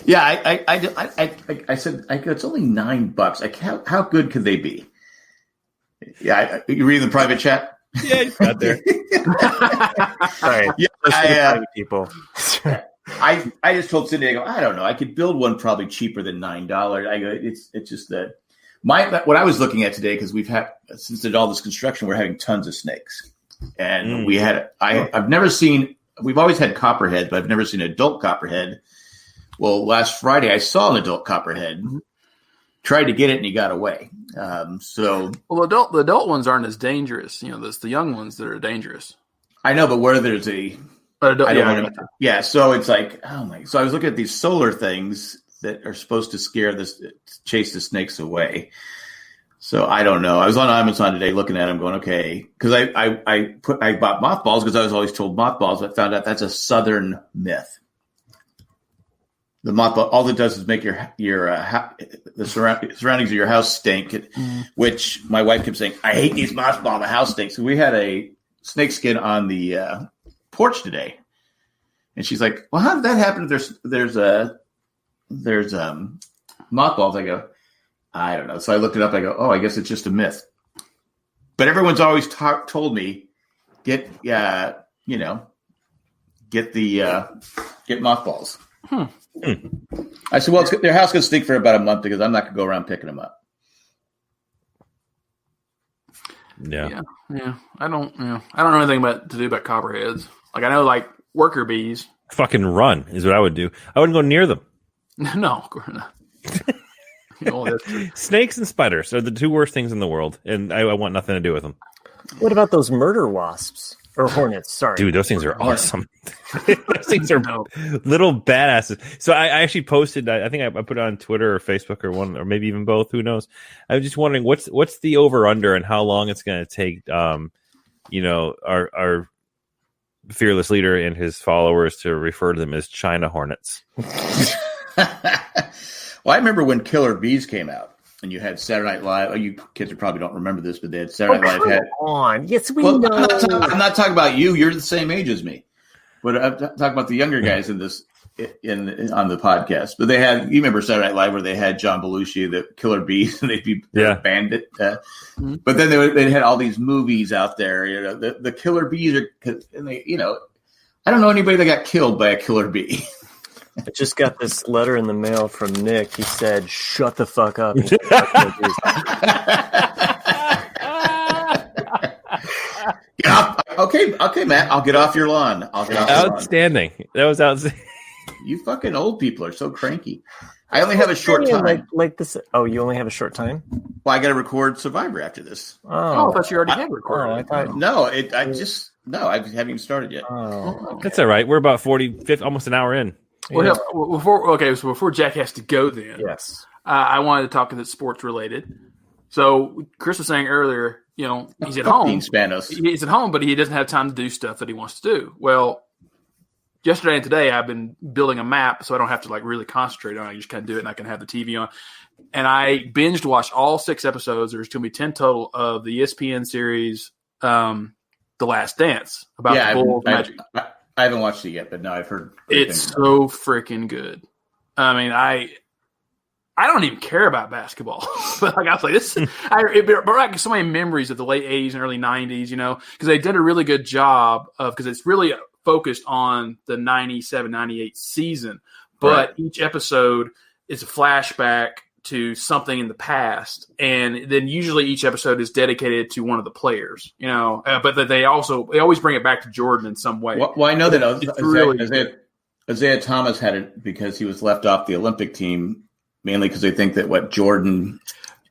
Yeah, I said it's only $9. How good could they be? Yeah, you read the private chat. Yeah, you got there. Sorry, yeah, people. I just told Cindy, I don't know. I could build one probably cheaper than $9. I go, it's just that what I was looking at today, because since did all this construction, we're having tons of snakes, and I've never seen. We've always had copperhead, but I've never seen an adult copperhead. Well, last Friday I saw an adult copperhead. Tried to get it and he got away. The adult ones aren't as dangerous. There's the young ones that are dangerous. I know, but where there's so it's like, oh my. So I was looking at these solar things that are supposed to chase the snakes away. So I don't know. I was on Amazon today looking at them going, okay, because I bought mothballs because I was always told mothballs. I found out that's a Southern myth. The mothball, all it does is make the surroundings of your house stink, which my wife kept saying, I hate these mothballs, the house stinks. So we had a snake skin on the porch today. And she's like, well, how did that happen? There's mothballs. I go, I don't know. So I looked it up. I go, oh, I guess it's just a myth. But everyone's always told me, get mothballs. I said, well, their house can stink for about a month because I'm not going to go around picking them up. Yeah. I don't know anything to do about copperheads. Like I know, like worker bees. Fucking run is what I would do. I wouldn't go near them. No, of course not. Snakes and spiders are the two worst things in the world, and I want nothing to do with them. What about those murder wasps? Or hornets, sorry. Dude, those things are awesome. Those things are little badasses. So I actually posted, I think I put it on Twitter or Facebook or one, or maybe even both, who knows. I was just wondering what's the over-under and how long it's going to take, our fearless leader and his followers to refer to them as China Hornets. Well, I remember when Killer Bees came out. and you had Saturday Night Live. Oh, you kids probably don't remember this, but they had Saturday Night Live. On. Yes, we know. I'm not talking about you. You're the same age as me. But I'm talking about the younger guys on the podcast. But they had, you remember Saturday Night Live where they had John Belushi, the Killer Bees, and they'd be bandit. But then they had all these movies out there. You know, the Killer Bees and they, you know, I don't know anybody that got killed by a killer bee. I just got this letter in the mail from Nick. He said, "Shut the fuck up." Yeah, okay, Matt. I'll get off your lawn. Outstanding. That was outstanding. You fucking old people are so cranky. I only have a short time. Like this. Oh, you only have a short time? Well, I got to record Survivor after this. Oh, I thought you already had recorded. I thought I haven't even started yet. Oh, that's all right. We're about 45, almost an hour in. Well, before Jack has to go, then yes, I wanted to talk that's sports related. So Chris was saying earlier, you know, he's at home. He's at home, but he doesn't have time to do stuff that he wants to do. Well, yesterday and today, I've been building a map, so I don't have to like really concentrate on it. I just kind of do it, and I can have the TV on. And I binged watched all 6 episodes. There's going to be 10 total of the ESPN series, The Last Dance, about the Bulls Magic. I haven't watched it yet, but no, I've heard. It's so freaking good. I mean, I don't even care about basketball, but like I was like, it brought back so many memories of the late 80s and early 90s, you know, because they did a really good job of, because it's really focused on the 97-98 season, but each episode is a flashback to something in the past, and then usually each episode is dedicated to one of the players, you know, but they always bring it back to Jordan in some way. Well, I know that Isaiah Thomas had it because he was left off the Olympic team, mainly because they think that Jordan.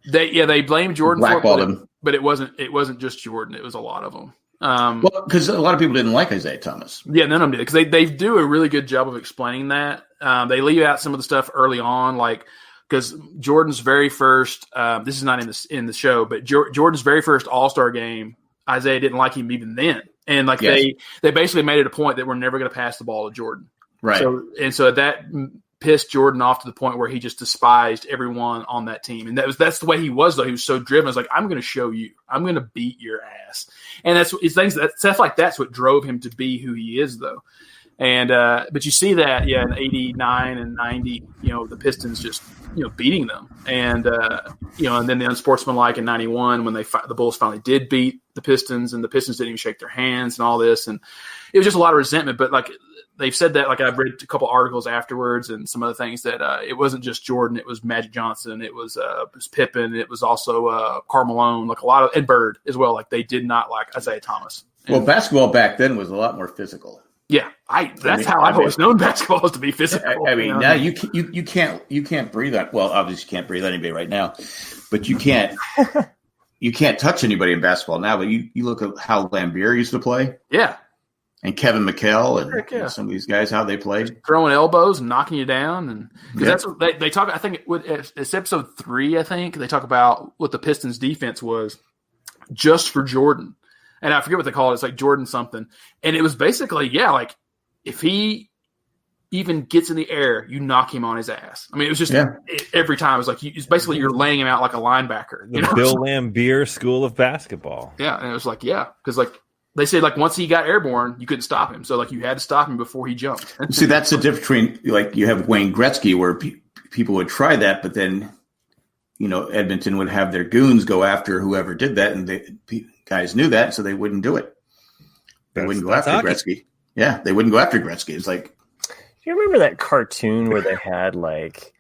They blame Jordan blackballed him, but it wasn't just Jordan; it was a lot of them. Well, because a lot of people didn't like Isaiah Thomas. Yeah, none of them did, because they do a really good job of explaining that. They leave out some of the stuff early on, like. Because Jordan's very first, this is not in the show, but Jordan's very first All-Star game, Isaiah didn't like him even then, and like they basically made it a point that we're never going to pass the ball to Jordan, right? So that pissed Jordan off to the point where he just despised everyone on that team, and that's the way he was though. He was so driven. I was like, I'm going to show you, I'm going to beat your ass, and stuff like that's what drove him to be who he is though. And but you see that in 89 and 90, you know, the Pistons just, you know, beating them, and you know, and then the unsportsmanlike in 91 when the Bulls finally did beat the Pistons, and the Pistons didn't even shake their hands and all this, and it was just a lot of resentment. But like they've said that, like I've read a couple articles afterwards and some other things that it wasn't just Jordan, it was Magic Johnson, it was Pippen, it was also Karl Malone, like a lot of, and Bird as well. Like they did not like Isaiah Thomas. Well, basketball back then was a lot more physical. Yeah, that's how I've always known basketball is to be physical. I mean, now you can't breathe on. Well, obviously you can't breathe on anybody right now, but you can't touch anybody in basketball now. But you look at how Lambeer used to play, and Kevin McHale and some of these guys, how they played, throwing elbows and knocking you down, and that's what they talk. I think it's episode 3. I think they talk about what the Pistons' defense was just for Jordan. And I forget what they call it. It's like Jordan something. And it was basically, like if he even gets in the air, you knock him on his ass. I mean, it was just every time. It was like it's basically you're laying him out like a linebacker. The Bill Lambeer School of Basketball. Yeah, and it was like, because like they said, like once he got airborne, you couldn't stop him. So like you had to stop him before he jumped. See, that's the difference between like you have Wayne Gretzky where people would try that, but then Edmonton would have their goons go after whoever did that, and guys knew that, so they wouldn't do it. They wouldn't go after Gretzky. Yeah, they wouldn't go after Gretzky. It's like, do you remember that cartoon where they had like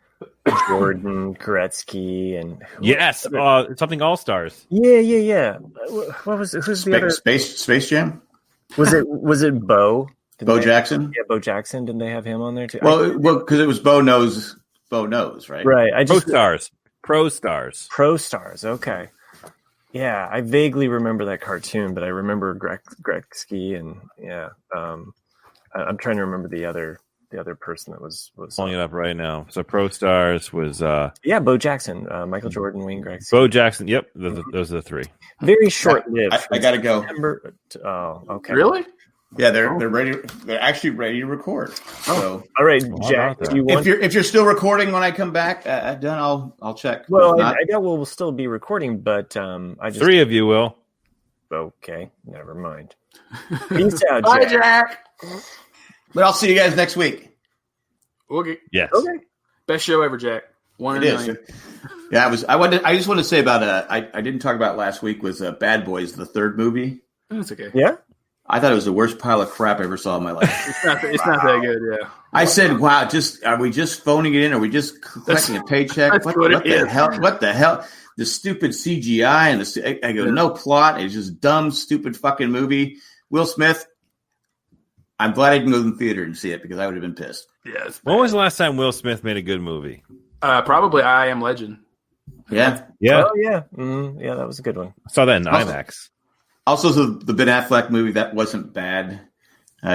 Jordan, Gretzky, and something All Stars? Yeah. What was it? Who's the other? Space Jam? Was it Bo? Bo Jackson? Yeah, Bo Jackson. Didn't they have him on there too? Well, because it was Bo knows, right? Right. Pro Stars. Okay. Yeah, I vaguely remember that cartoon, but I remember Gretzky and I'm trying to remember the other person that was pulling it up right now. So Pro Stars was Bo Jackson, Michael Jordan, Wayne Gretzky. Bo Jackson. Yep, those are the 3. Very short lived. I gotta go. Oh, okay. Really? Yeah, they're ready. They're actually ready to record. So, all right, Jack. If you're still recording when I come back, then I'll check. Well, I know we'll still be recording, but I just 3 of you will. Okay, never mind. Peace out, Jack. Bye, Jack. But I'll see you guys next week. Okay. Yes. Okay. Best show ever, Jack. One in a million. Yeah, I just want to say about I didn't talk about last week was Bad Boys, the third movie. That's okay. Yeah. I thought it was the worst pile of crap I ever saw in my life. It's not that good, yeah. I said, "Wow, are we just phoning it in? Are we just collecting a paycheck? What the hell? What the hell? The stupid CGI and I go, no plot. It's just dumb, stupid fucking movie." Will Smith. I'm glad I didn't go to the theater and see it because I would have been pissed. Yeah. When was the last time Will Smith made a good movie? Probably I Am Legend. Yeah. Yeah. Oh yeah. Yeah, that was a good one. I saw that in IMAX. Also, the Ben Affleck movie that wasn't bad.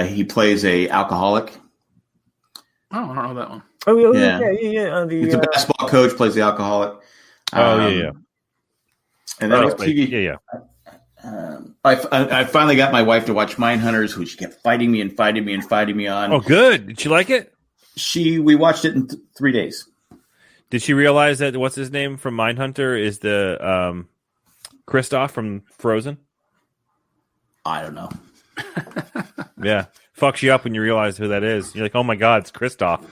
He plays a alcoholic. Oh, I don't know that one. Oh yeah. He's a basketball coach, plays the alcoholic. Yeah. And then TV. Yeah. I finally got my wife to watch Mindhunters, who she kept fighting me on. Oh, good. Did she like it? We watched it in 3 days. Did she realize that what's his name from Mindhunter is the Kristoff from Frozen? I don't know. Yeah. Fucks you up when you realize who that is. You're like, oh my God, it's Kristoff.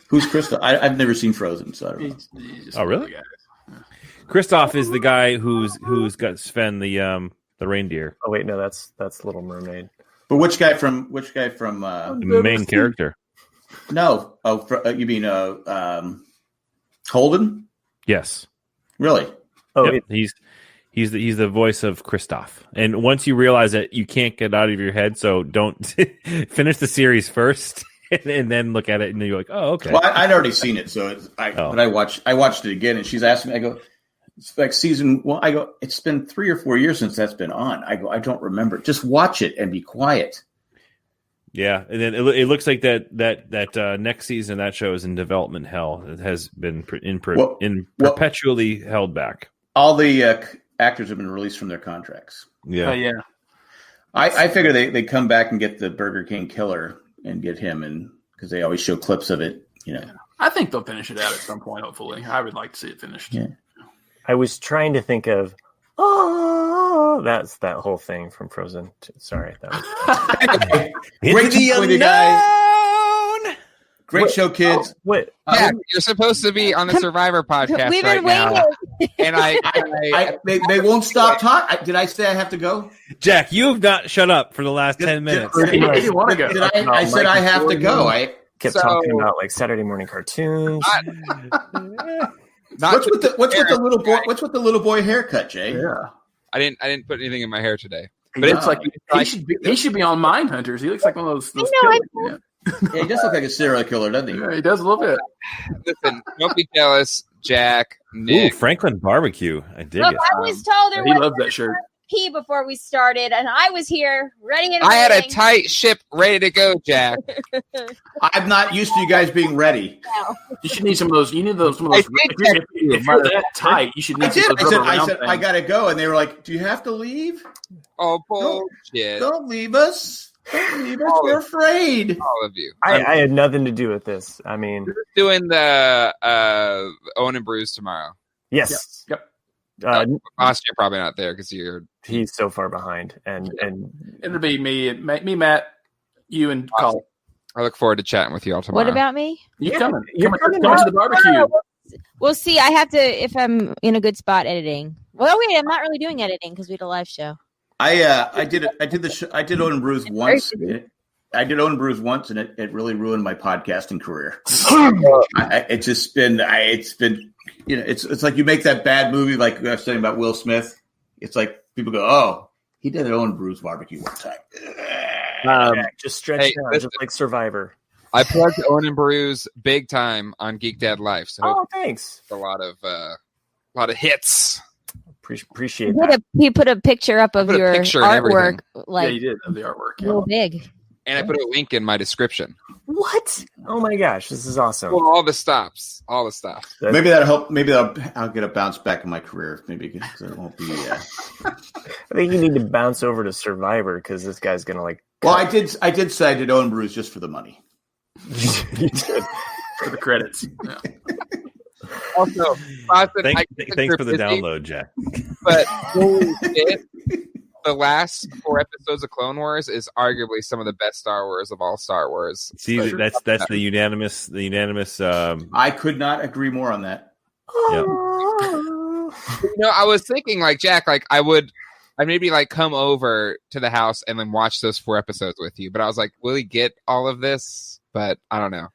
Who's Kristoff? I've never seen Frozen, so I don't know. Oh, really? Kristoff is the guy who's got Sven the reindeer. Oh wait, no, that's Little Mermaid. But which guy from the main character? No. Oh, you mean Holden? Yes. Really? Oh, yep. He's the voice of Kristoff. And once you realize that, you can't get out of your head, so don't finish the series first and then look at it, and then you're like, oh, okay. Well, I'd already seen it, so but I watched it again, and she's asking me. I go, it's like season 1. I go, it's been 3 or 4 years since that's been on. I go, I don't remember. Just watch it and be quiet. Yeah, and then it looks like that next season that show is in development hell. It has been perpetually held back. All the actors have been released from their contracts. Yeah, yeah. I figure they come back and get the Burger King killer and get him, and because they always show clips of it. You know, I think they'll finish it out at some point. Hopefully, I would like to see it finished. Yeah. I was trying to think of. Oh, that's that whole thing from Frozen. Sorry, that was great show, you guys. Great show, kids. What? Jack, you're supposed to be on the Survivor podcast We've right been waiting. now, and they won't stop talking. Did I say I have to go? Jack, you have not shut up for the last 10 minutes. You want to go? I said I have to go. I kept talking about like Saturday morning cartoons. What's with the little boy? What's with the little boy haircut, Jay? Yeah, I didn't put anything in my hair today. But it's like he should be on Mindhunters. He looks like one of those killers. Yeah, he does look like a serial killer, doesn't he? Yeah, he does a little bit. Listen, don't be jealous, Jack. Nick. Ooh, Franklin barbecue. I dig Look, it. I was told there He was loves that shirt. pee before we started, and I was here ready and I had a waiting. tight ship ready to go, Jack. I'm not used to you guys being ready. You should need some of those. You need some of those. If you're that tight, you should need some of those. I said I gotta go, and they were like, "Do you have to leave? Oh, bullshit. Don't leave us. Don't leave us. We're afraid." All of you. I had nothing to do with this. I mean, You're doing the Owen and Bruce tomorrow. yes. Yep. You're probably not there because He's so far behind, and It'll be me, Matt, you, and Colleen. I look forward to chatting with you all tomorrow. What about me? You're coming. You're coming to the barbecue. We'll see. I have to if I'm in a good spot editing. Well, wait, I'm not really doing editing because we had a live show. I did Owen and Bruce once. I did Owen and Bruce once, and it really ruined my podcasting career. It's been it's like you make that bad movie like I was saying about Will Smith. It's like people go, "Oh, he did an Owen and Bruce barbecue one time." just stretch out, just like Survivor. I plugged Owen and Bruce big time on Geek Dad Life. So thanks. A lot of hits. Appreciate that. He put a picture up of your artwork, you did of the artwork, real big. And I put a link in my description. What? Oh my gosh, this is awesome. Well, all the stops. Maybe that'll help. Maybe I'll get a bounce back in my career. Maybe because it won't be. I think you need to bounce over to Survivor because this guy's gonna like Well, I did say I did Owen Brews just for the money. You did. For the credits. Yeah. Also, thanks for the download, Jack. But the last 4 episodes of Clone Wars is arguably some of the best Star Wars of all Star Wars. See, that's the unanimous. I could not agree more on that. Yeah. I was thinking, like, Jack, like I'd maybe like come over to the house and then watch those 4 episodes with you. But I was like, will he get all of this? But I don't know.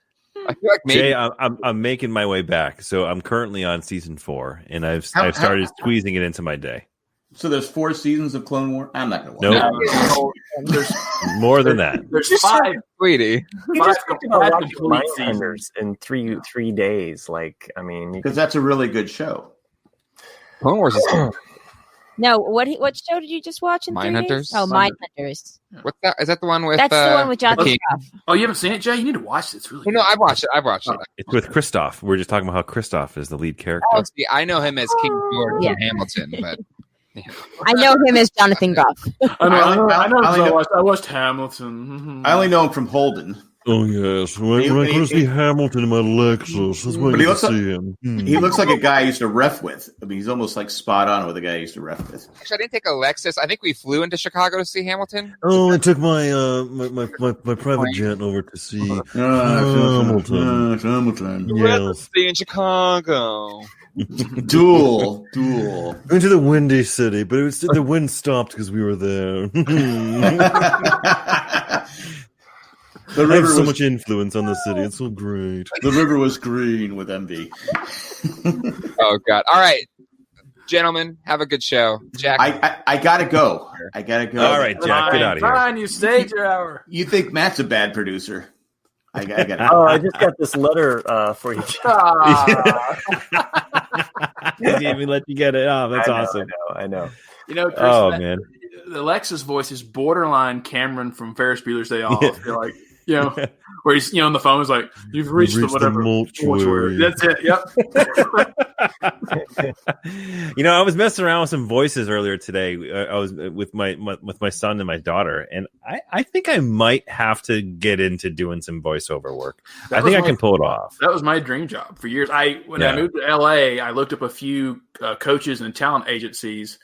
I feel like maybe... Jay, I'm making my way back, so I'm currently on season 4, and I've started squeezing it into my day. So there's 4 seasons of Clone Wars. I'm not going to watch. No. There's more than that. There's 5, sweetie. You just watch Mindhunters in 3 days. Like, I mean, because that's a really good show. Clone Wars is good. No, what show did you just watch in 3 days? Mindhunters? Oh, Mindhunters. What's that? Is that the one with? That's the one with Jonathan Groff. Oh, you haven't seen it, Jay? You need to watch it. It's really good. No, I've watched it. It's with Christoph. We're just talking about how Christoph is the lead character. Oh, see, I know him as King George in Hamilton, but I know him as Jonathan Groff. I watched Hamilton. I only know him from Holden. Oh, yes. When I go to see Hamilton in my Lexus, that's why I get to see him. He looks like a guy I used to ref with. I mean, he's almost like spot on with a guy I used to ref with. Actually, I didn't take a Lexus. I think we flew into Chicago to see Hamilton. Oh, I took my my private jet over to see Hamilton. Hamilton. Yes. See in Chicago. Duel. Went to the Windy City, but the wind stopped because we were there. I have so much influence on the city. It's so great. The river was green with envy. Oh, God. All right. Gentlemen, have a good show. Jack. I got to go. All right, Jack, get out of here. Fine, you stayed your hour. You think Matt's a bad producer. I got to Oh, I just got this letter for you. He didn't even let you get it off. That's awesome. I know. You know, Chris, man. The Alexa's voice is borderline Cameron from Ferris Bueller's Day Off. You're like, where he's, on the phone, is like, you've reached the whatever. Mortuary. That's it. Yep. I was messing around with some voices earlier today. I was with my son and my daughter, and I think I might have to get into doing some voiceover work. I think I can pull it off. That was my dream job for years. When I moved to LA, I looked up a few coaches and talent agencies.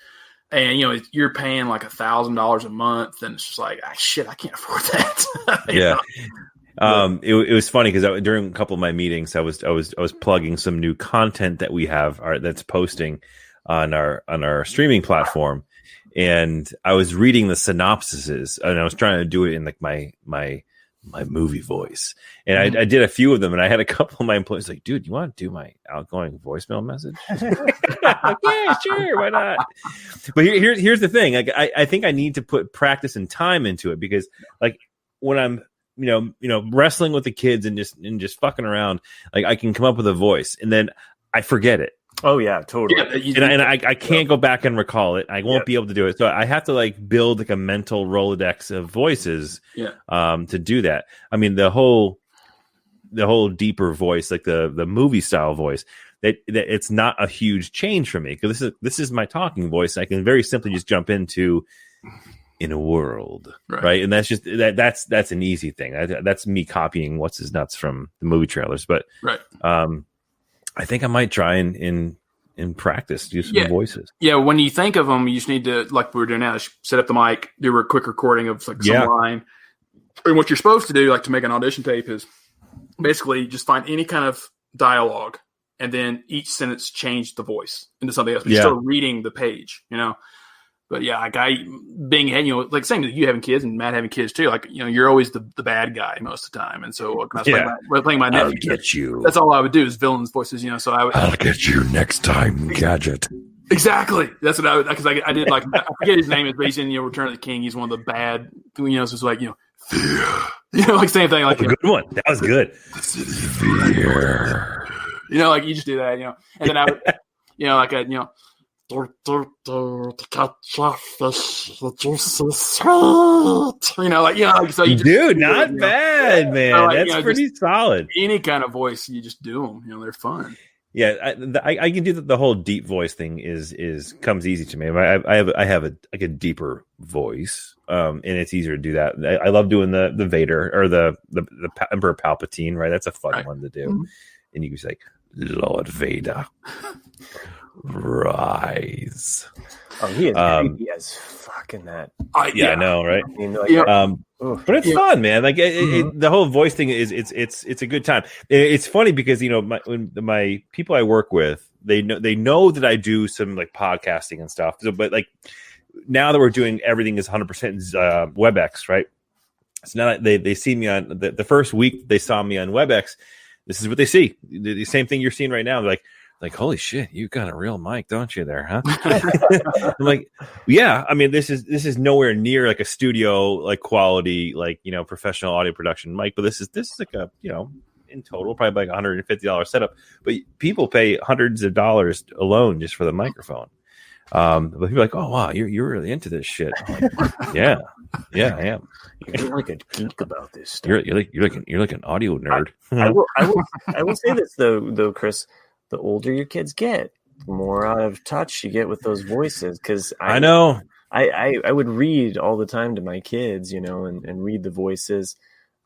And, you're paying like $1,000 a month, and it's just like, shit, I can't afford that. Yeah. It was funny because during a couple of my meetings, I was plugging some new content that we have that's posting on our streaming platform, and I was reading the synopsises, and I was trying to do it in like my movie voice, and I did a few of them, and I had a couple of my employees like, dude, you want to do my outgoing voicemail message? Like, yeah, sure, why not? But here's the thing. Like, I think I need to put practice and time into it, because like when I'm wrestling with the kids and just fucking around, like I can come up with a voice and then I forget it. Oh yeah, totally. Yeah, and I can't go back and recall it. I won't be able to do it. So I have to like build like a mental Rolodex of voices to do that. I mean, the whole deeper voice, like the movie style voice, that it's not a huge change for me, because this is my talking voice. I can very simply just jump into in a world, right? And that's just that's an easy thing. That's me copying what's his nuts from the movie trailers, but I think I might try and practice, do some voices. Yeah, when you think of them, you just need to, like we're doing now, set up the mic, do a quick recording of like some line. And what you're supposed to do, like to make an audition tape, is basically just find any kind of dialogue, and then each sentence change the voice into something else. But you're still reading the page, But yeah, like being, like same as you having kids and Matt having kids too. Like, you're always the bad guy most of the time. And so when I was playing my nephew, I'll get you. That's all I would do is villains voices, So I'll get you next time, Gadget. Exactly. That's what I would, because I did like, I forget his name, but he's in Return of the King. He's one of the bad, so it's like, like same thing. Like a good one. That was good. Fear. Like you just do that, and then I would, like a, to catch a fish, the juice is sweet. So you just, dude, not bad, man. That's pretty solid. Any kind of voice, you just do them. They're fun. Yeah, I can do the whole deep voice thing is comes easy to me. I have a deeper voice, and it's easier to do that. I love doing the Vader or the Emperor Palpatine. Right, that's a fun one to do. Mm-hmm. And you can say, Lord Vader, rise. Oh, he is creepy as fuck in that. I know, right? I mean, like, but it's fun, man. Like the whole voice thing it's a good time. It's funny because my people I work with, they know that I do some like podcasting and stuff. So, but like now that we're doing everything is 100% WebEx, right? So now that they see me on the first week they saw me on WebEx, this is what they see. The same thing you're seeing right now. They're like, holy shit, you got a real mic, don't you there, huh? I'm like, yeah, I mean, this is nowhere near like a studio, like quality, like, professional audio production mic, but this is like a, in total, probably like $150 setup, but people pay hundreds of dollars alone just for the microphone. But people are like, oh, wow, you're really into this shit. I'm like, yeah, I am. You're like a geek about this stuff. You're like an audio nerd. I will say this though, Chris. The older your kids get, the more out of touch you get with those voices. Because I know I would read all the time to my kids, and read the voices,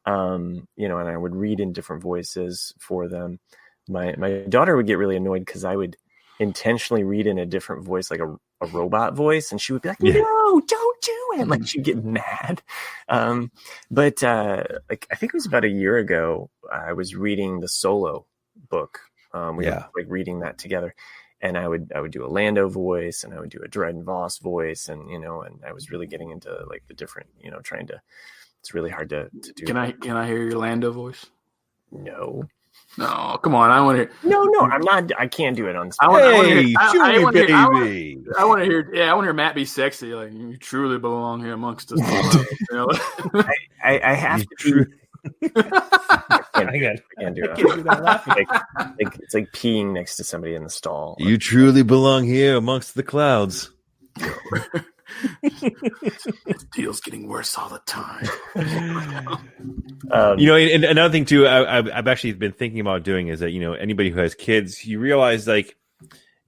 and I would read in different voices for them. My daughter would get really annoyed because I would intentionally read in a different voice, like a robot voice, and she would be like, "No, don't do it!" Like she'd get mad. But like I think it was about a year ago, I was reading the Solo book. We were like reading that together, and I would do a Lando voice, and I would do a Dryden Voss voice, and and I was really getting into like the different, trying to. It's really hard to do. Can I hear your Lando voice? No, come on! I want to hear. No, I'm not. I can't do it on. I want to hear. I want to hear. Yeah, I want to hear Matt be sexy. Like you truly belong here amongst us. I have to. I can't do that. It's like peeing next to somebody in the stall. You truly belong here amongst the clouds. This deal's getting worse all the time. And another thing too, I've actually been thinking about doing is that anybody who has kids, you realize like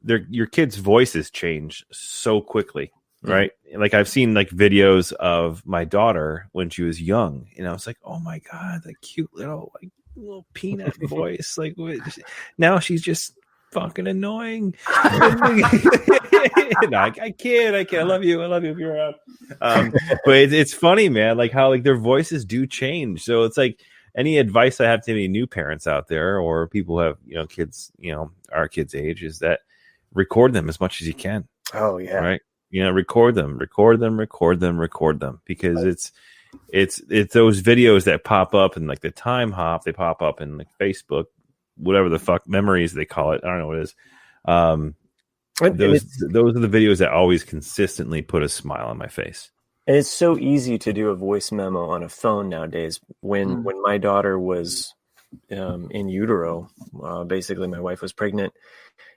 your kids' voices change so quickly. Right. Like I've seen like videos of my daughter when she was young, and I was like, oh my God, that cute little peanut voice. Like now she's just fucking annoying. No, I can't. I love you if you're around. But it's funny, man, like how like their voices do change. So it's like any advice I have to any new parents out there or people who have, kids, our kids' age is that record them as much as you can. Oh yeah. Right. Record them because it's those videos that pop up in like the time hop. They pop up in like Facebook, whatever the fuck memories they call it. I don't know what it is. Those are the videos that always consistently put a smile on my face. And it's so easy to do a voice memo on a phone nowadays. When my daughter was in utero, basically my wife was pregnant.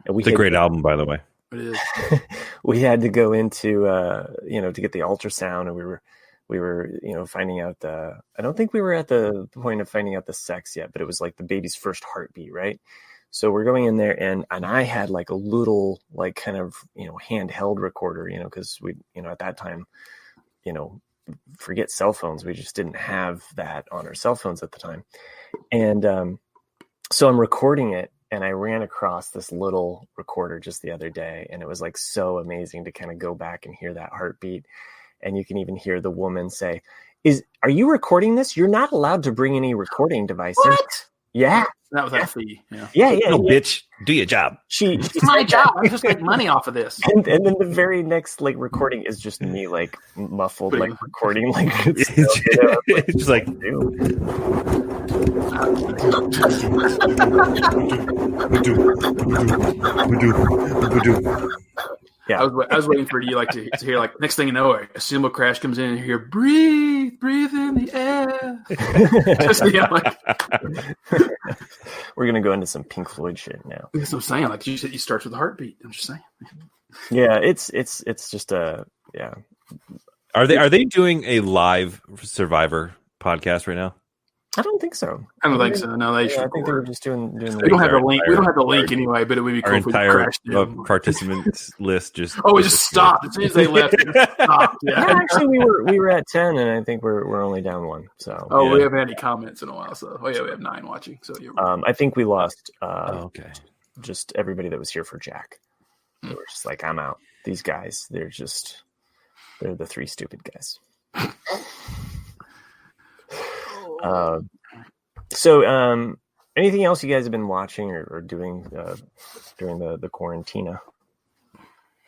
And it's a great album, by the way. It is. We had to go into to get the ultrasound, and we were finding out I don't think we were at the point of finding out the sex yet, but it was like the baby's first heartbeat, right? So we're going in there, and I had like a little like kind of handheld recorder, because we at that time, forget cell phones, we just didn't have that on our cell phones at the time, and so I'm recording it. And I ran across this little recorder just the other day, and it was like so amazing to kind of go back and hear that heartbeat. And you can even hear the woman say, are you recording this? You're not allowed to bring any recording devices. What? Yeah. That was that fee. Yeah. No, bitch, do your job. It's my job. I just make money off of this. And then the very next like recording is just me like muffled, like recording, like it's just like. Yeah, I was waiting for you like to hear like next thing you know a cymbal crash comes in and you hear breathe in the air. We're gonna go into some Pink Floyd shit now. That's what I'm saying. Like you said, you start with a heartbeat. I'm just saying. Yeah, it's just Are they doing a live Survivor podcast right now? I don't think so. I don't think so. No, they should. I think they were just doing. We don't have the link. We don't have the link anyway, but it would be cool Our if we entire crashed it. participants list just it just stopped as soon as they left. It just stopped. Yeah, actually, we were at 10, and I think we're only down 1. So we haven't had any comments in a while. So we have 9 watching. So I think we lost. Okay. Just everybody that was here for Jack. They were just like, I'm out. These guys, they're the 3 stupid guys. So, anything else you guys have been watching or doing during the quarantina?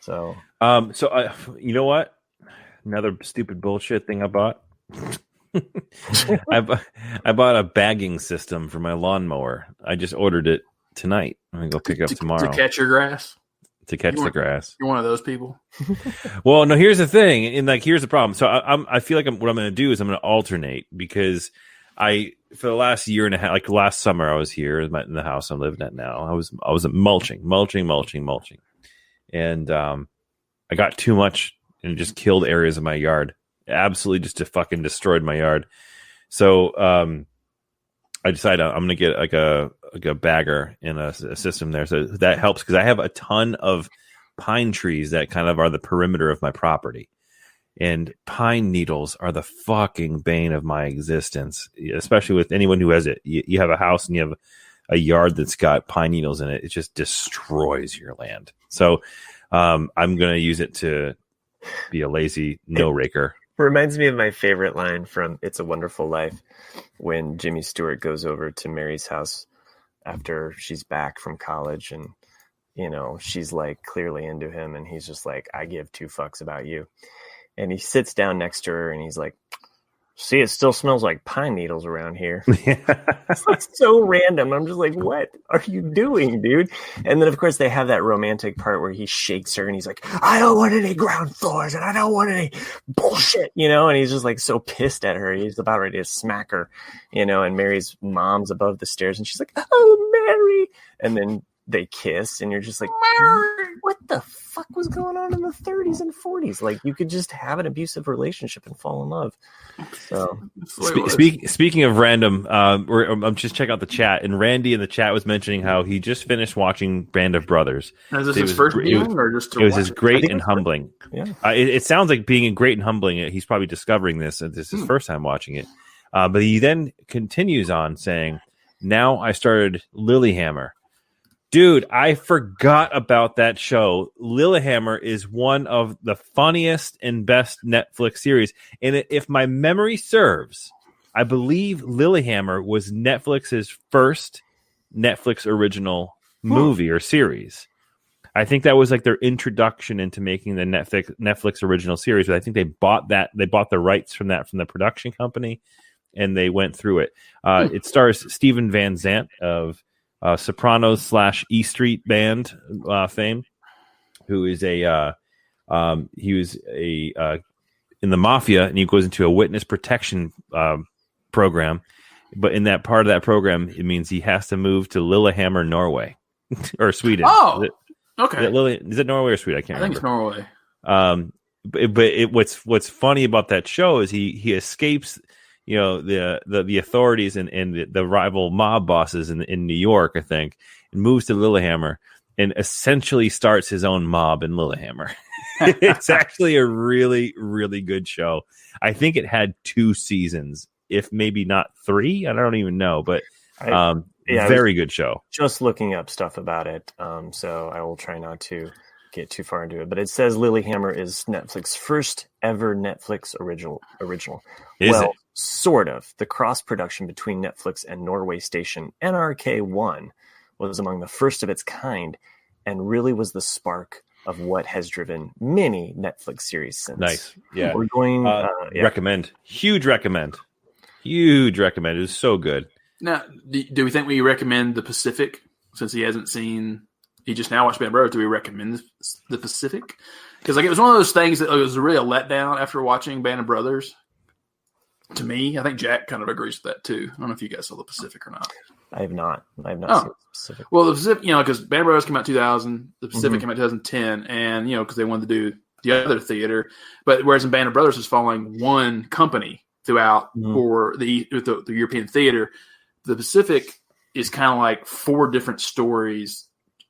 So, you know what? Another stupid bullshit thing I bought. I bought a bagging system for my lawnmower. I just ordered it tonight. I'm gonna go pick it up tomorrow to catch your grass. To catch the grass. You're one of those people. Well, no. Here's the thing, and here's the problem. So I feel like what I'm going to do is I'm going to alternate because for the last year and a half, like last summer, I was here in the house I'm living at now. I was mulching, and I got too much and it just killed areas of my yard. Absolutely, just fucking destroyed my yard. So I decided I'm going to get like a bagger and a system there. So that helps because I have a ton of pine trees that kind of are the perimeter of my property. And pine needles are the fucking bane of my existence, especially with anyone who has it. You have a house and you have a yard that's got pine needles in it. It just destroys your land. So I'm going to use it to be a lazy no-raker. Reminds me of my favorite line from It's a Wonderful Life when Jimmy Stewart goes over to Mary's house after she's back from college and, she's like clearly into him and he's just like, I give 2 fucks about you. And he sits down next to her and he's like, see, it still smells like pine needles around here. It's like so random. I'm just like, what are you doing, dude? And then, of course, they have that romantic part where he shakes her and he's like, I don't want any ground floors and I don't want any bullshit, and he's just like so pissed at her. He's about ready to smack her, and Mary's mom's above the stairs and she's like, oh, Mary. And then they kiss and you're just like, what the fuck was going on in the 30s and 40s? Like you could just have an abusive relationship and fall in love. So speaking of random, I'm just checking out the chat and Randy in the chat was mentioning how he just finished watching Band of Brothers. Now, is this his first viewing or just it was his great and humbling. Yeah. It sounds like being great and humbling. He's probably discovering this. This is his first time watching it. But he then continues on saying, now I started Lilyhammer. Dude, I forgot about that show. Lilyhammer is one of the funniest and best Netflix series. And if my memory serves, I believe Lilyhammer was Netflix's first Netflix original movie or series. I think that was like their introduction into making the Netflix original series. But I think they bought the rights from the production company, and they went through it. It stars Steven Van Zandt of Sopranos / E Street Band fame, who is he was in the mafia, and he goes into a witness protection program. But in that part of that program, it means he has to move to Lillehammer, Norway, or Sweden. Oh, okay. Is it Norway or Sweden? I can't remember. I think it's Norway. But what's funny about that show is he escapes the authorities and the rival mob bosses in New York, I think, and moves to Lilyhammer and essentially starts his own mob in Lilyhammer. It's actually a really, really good show. I think it had 2 seasons, if maybe not 3. I don't even know, but very good show. Just looking up stuff about it, so I will try not to get too far into it. But it says Lilyhammer is Netflix's first ever Netflix original. Is it? Sort of. The cross-production between Netflix and Norway station NRK1 was among the first of its kind and really was the spark of what has driven many Netflix series since. Nice. Yeah. We're going... Recommend. Huge recommend. It was so good. Now, do we think we recommend The Pacific since he hasn't seen... He just now watched Band of Brothers. Do we recommend The Pacific? Because it was one of those things that was really a letdown after watching Band of Brothers. To me, I think Jack kind of agrees with that too. I don't know if you guys saw The Pacific or not. I have not seen The Pacific. Well, The Pacific, because Band of Brothers came out 2000, The Pacific came out 2010, and because they wanted to do the other theater. But whereas in Band of Brothers is following one company throughout for the European theater. The Pacific is kind of like 4 different stories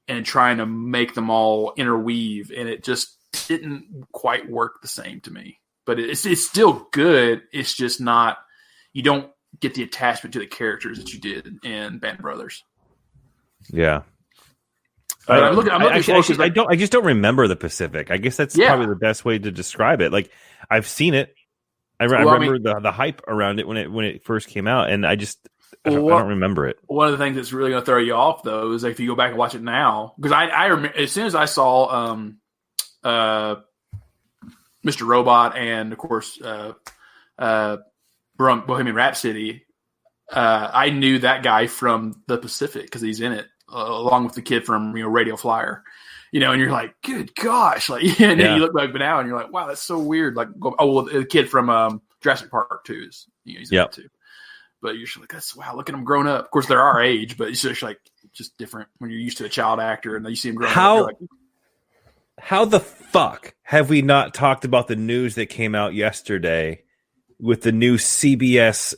and trying to make them all interweave, and it just didn't quite work the same to me. But it's still good. It's just not, you don't get the attachment to the characters that you did in Band of Brothers. Yeah. I just don't remember the Pacific. I guess that's probably the best way to describe it. Like, I've seen it. I remember the hype around it when it first came out, and I don't remember it. One of the things that's really going to throw you off, though, is if you go back and watch it now, because I remember as soon as I saw Mr. Robot and of course Bohemian Rhapsody, I knew that guy from the Pacific because he's in it along with the kid from Radio Flyer. And you're like, good gosh, like, and then you look back now and you're like, wow, that's so weird. Like, the kid from Jurassic Park 2 is, he's in it too. But you're just like, wow, look at them grown up. Of course, they're our age, but it's just like just different when you're used to a child actor and you see them grow up. Like, how the fuck have we not talked about the news that came out yesterday with the new CBS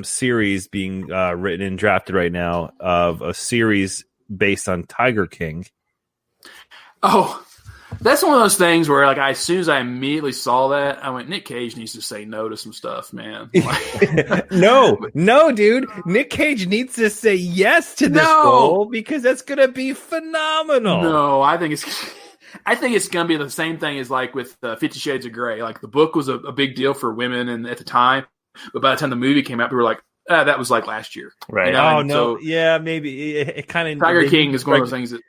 series being written and drafted right now of a series based on Tiger King? Oh, that's one of those things where, like, as soon as I immediately saw that, I went, Nick Cage needs to say no to some stuff, man. No, dude. Nick Cage needs to say yes to this role because that's going to be phenomenal. No, I think it's going to be the same thing as like with 50 Shades of Grey. Like, the book was a big deal for women and at the time, but by the time the movie came out, people were like, that was like last year. Right. Maybe it kind of Tiger King is one of those things that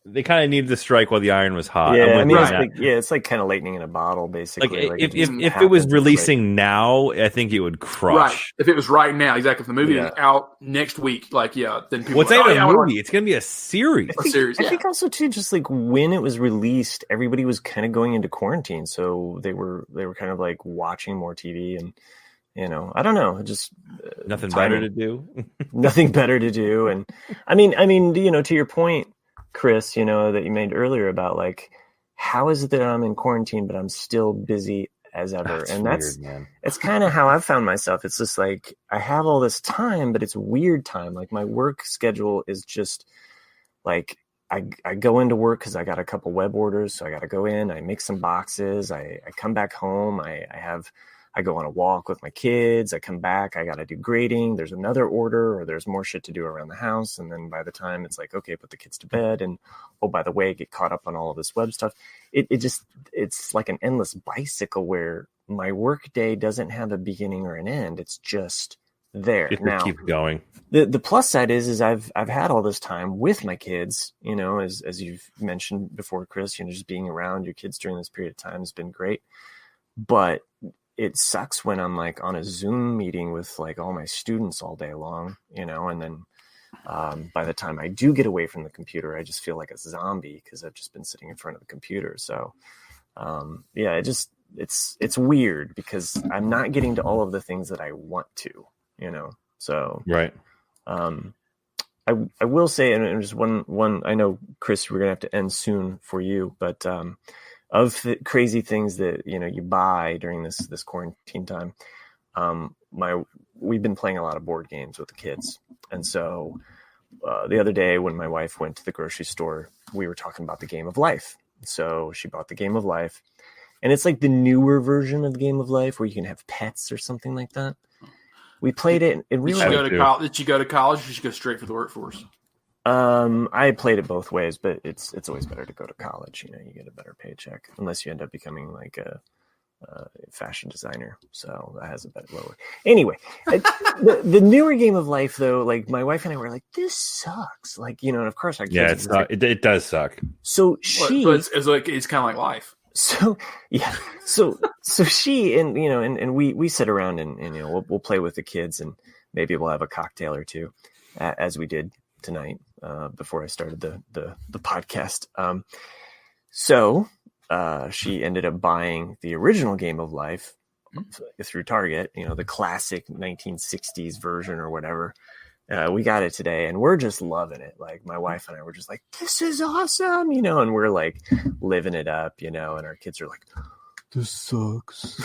they kind of needed to strike while the iron was hot. Yeah, it's like kind of lightning in a bottle, basically. Like, if it was releasing now, I think it would crush. Right. If it was right now, exactly. If the movie is out next week, then people. What's a movie? It's going to be a series. I think also too, just like when it was released, everybody was kind of going into quarantine, so they were kind of like watching more TV and. I don't know. Just nothing better to do. Nothing better to do, and I mean, to your point, Chris, that you made earlier about like, how is it that I'm in quarantine but I'm still busy as ever? That's it's kind of how I've found myself. It's just like I have all this time, but it's weird time. Like my work schedule is just like I go into work because I got a couple web orders, so I got to go in. I make some boxes. I come back home. I go on a walk with my kids. I come back. I got to do grading. There's another order or there's more shit to do around the house. And then by the time it's like, okay, put the kids to bed. And, oh, by the way, get caught up on all of this web stuff. It's like an endless bicycle where my work day doesn't have a beginning or an end. It's just there. Now, keep going. The plus side is I've had all this time with my kids, as you've mentioned before, Chris, just being around your kids during this period of time has been great. But it sucks when I'm like on a Zoom meeting with like all my students all day long, and then by the time I do get away from the computer, I just feel like a zombie because I've just been sitting in front of the computer. So it's weird because I'm not getting to all of the things that I want to, so. Right. I will say, and just one, I know, Chris, we're going to have to end soon for you, but of the crazy things that you buy during this quarantine time, we've been playing a lot of board games with the kids, and so the other day when my wife went to the grocery store, we were talking about the Game of Life. So she bought the Game of Life, and it's like the newer version of the Game of Life where you can have pets or something like that. We played it. Did you go to college, or did you go straight for the workforce? I played it both ways, but it's always better to go to college. You get a better paycheck, unless you end up becoming like a fashion designer. So that has a better lower. Anyway, the newer Game of Life, though, like my wife and I were like, this sucks. Like, and of course our kids. Yeah, it does suck. So it's kind of like life. So yeah, so she and and we sit around and we'll play with the kids and maybe we'll have a cocktail or two, as we did tonight before I started the podcast. So she ended up buying the original Game of Life through Target, the classic 1960s version or whatever. We got it today and we're just loving it. Like my wife and I were just like, this is awesome, and we're like living it up, and our kids are like, this sucks.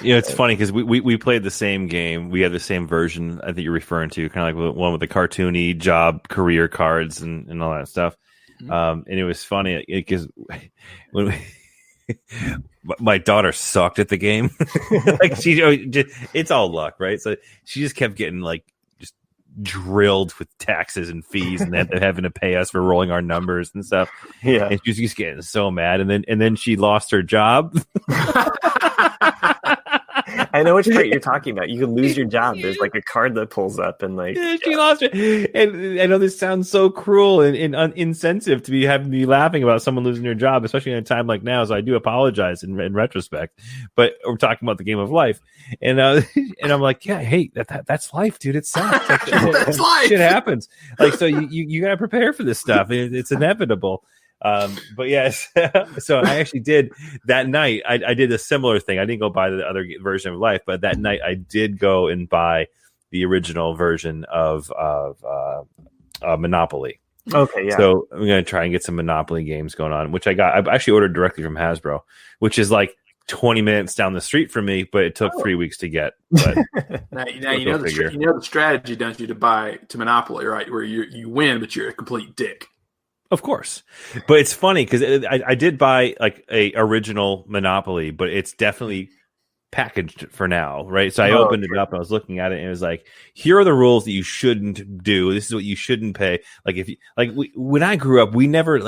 It's funny because we played the same game. We had the same version I think you're referring to, kind of like one with the cartoony job career cards and all that stuff. And it was funny because when my daughter sucked at the game. Like it's all luck, right? So she just kept getting like just drilled with taxes and fees, and then having to pay us for rolling our numbers and stuff. Yeah, and she was just getting so mad, and then she lost her job. I know which part you're talking about. You can lose your job. There's like a card that pulls up and like she lost it. And I know this sounds so cruel and insensitive to be having to be laughing about someone losing their job, especially in a time like now. So I do apologize in retrospect. But we're talking about the game of life, and I'm like, yeah, hey, that's life, dude. It sucks. Like, that's life. Shit happens. Like so, you gotta prepare for this stuff. It's inevitable. But yes, so I actually did that night. I did a similar thing. I didn't go buy the other version of life, but that night I did go and buy the original version of Monopoly. Okay, yeah. So I'm going to try and get some Monopoly games going on, which I actually ordered directly from Hasbro, which is like 20 minutes down the street from me, but it took 3 weeks to get. But now you know the strategy, don't you, to buy to Monopoly, right? Where you win, but you're a complete dick. Of course. But it's funny because I did buy like a original Monopoly, but it's definitely packaged for now, right? So I opened it up and I was looking at it and it was like, here are the rules that you shouldn't do. This is what you shouldn't pay. Like if you when I grew up, we never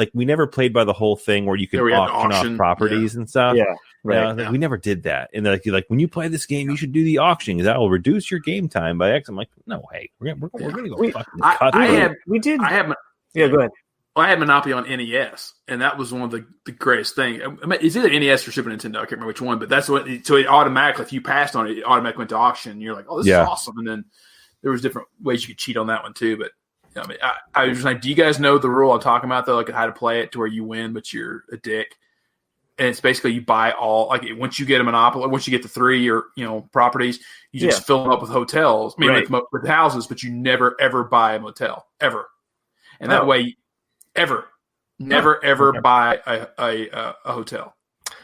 played by the whole thing where you could auction off properties and stuff. Yeah. Right. Like, we never did that. And like when you play this game, you should do the auction because that will reduce your game time by X. I'm like, no way. We're gonna go fucking cut. Yeah, go ahead. Well, I had Monopoly on NES, and that was one of the greatest things. I mean, it's either NES or Super Nintendo. I can't remember which one, but that's what. So it automatically, if you passed on it, it automatically went to auction. And you're like, oh, this is awesome. And then there was different ways you could cheat on that one too. But I mean, I was just like, do you guys know the rule I'm talking about though? Like how to play it to where you win, but you're a dick. And it's basically you buy all once you get a Monopoly, once you get the 3 or properties, you just fill them up with hotels. I mean, with houses, but you never ever buy a motel ever, and that way. Never buy a hotel,